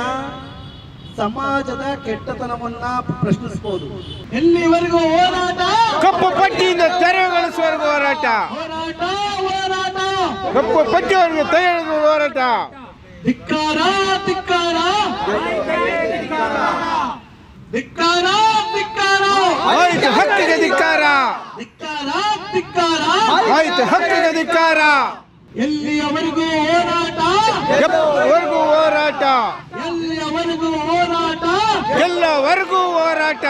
ಸಮಾಜದ ಕೆಟ್ಟತನವನ್ನ ಪ್ರಶ್ನಿಸಬಹುದು. ಎಲ್ಲಿವರೆಗೂ ಹೋರಾಟ? ಕಪ್ಪು ಪಟ್ಟಿಯಿಂದ ತೆರವುಗೊಳಿಸುವವರೆಗೂ ಹೋರಾಟ, ಹೋರಾಟ, ಹೋರಾಟ, ಕಪ್ಪು ಪಟ್ಟಿಯವರೆಗೂ ತೆರವುಗೊಳಿಸುವ ಹೋರಾಟ. ಧಿಕ್ಕಾರ, ಧಿಕ್ಕಾರ, ಧಿಕ್ಕಾರ, ಧಿಕ್ಕಾರ, ಆಯ್ತು ಹಕ್ಕಿಗೆ ಧಿಕ್ಕಾರ, ಧಿಕ್ಕಾರ, ಧಿಕ್ಕಾರ, ಆಯ್ತು ಹಕ್ಕಿಗೆ ಧಿಕ್ಕಾರ. ಎಲ್ಲಿಯವರೆಗೂ ಹೋರಾಟ? ಎಲ್ಲಿವರೆಗೂ ಹೋರಾಟ, ಎಲ್ಲಿಯವರೆಗೂ ಹೋರಾಟ? ಎಲ್ಲವರೆಗೂ ಹೋರಾಟ.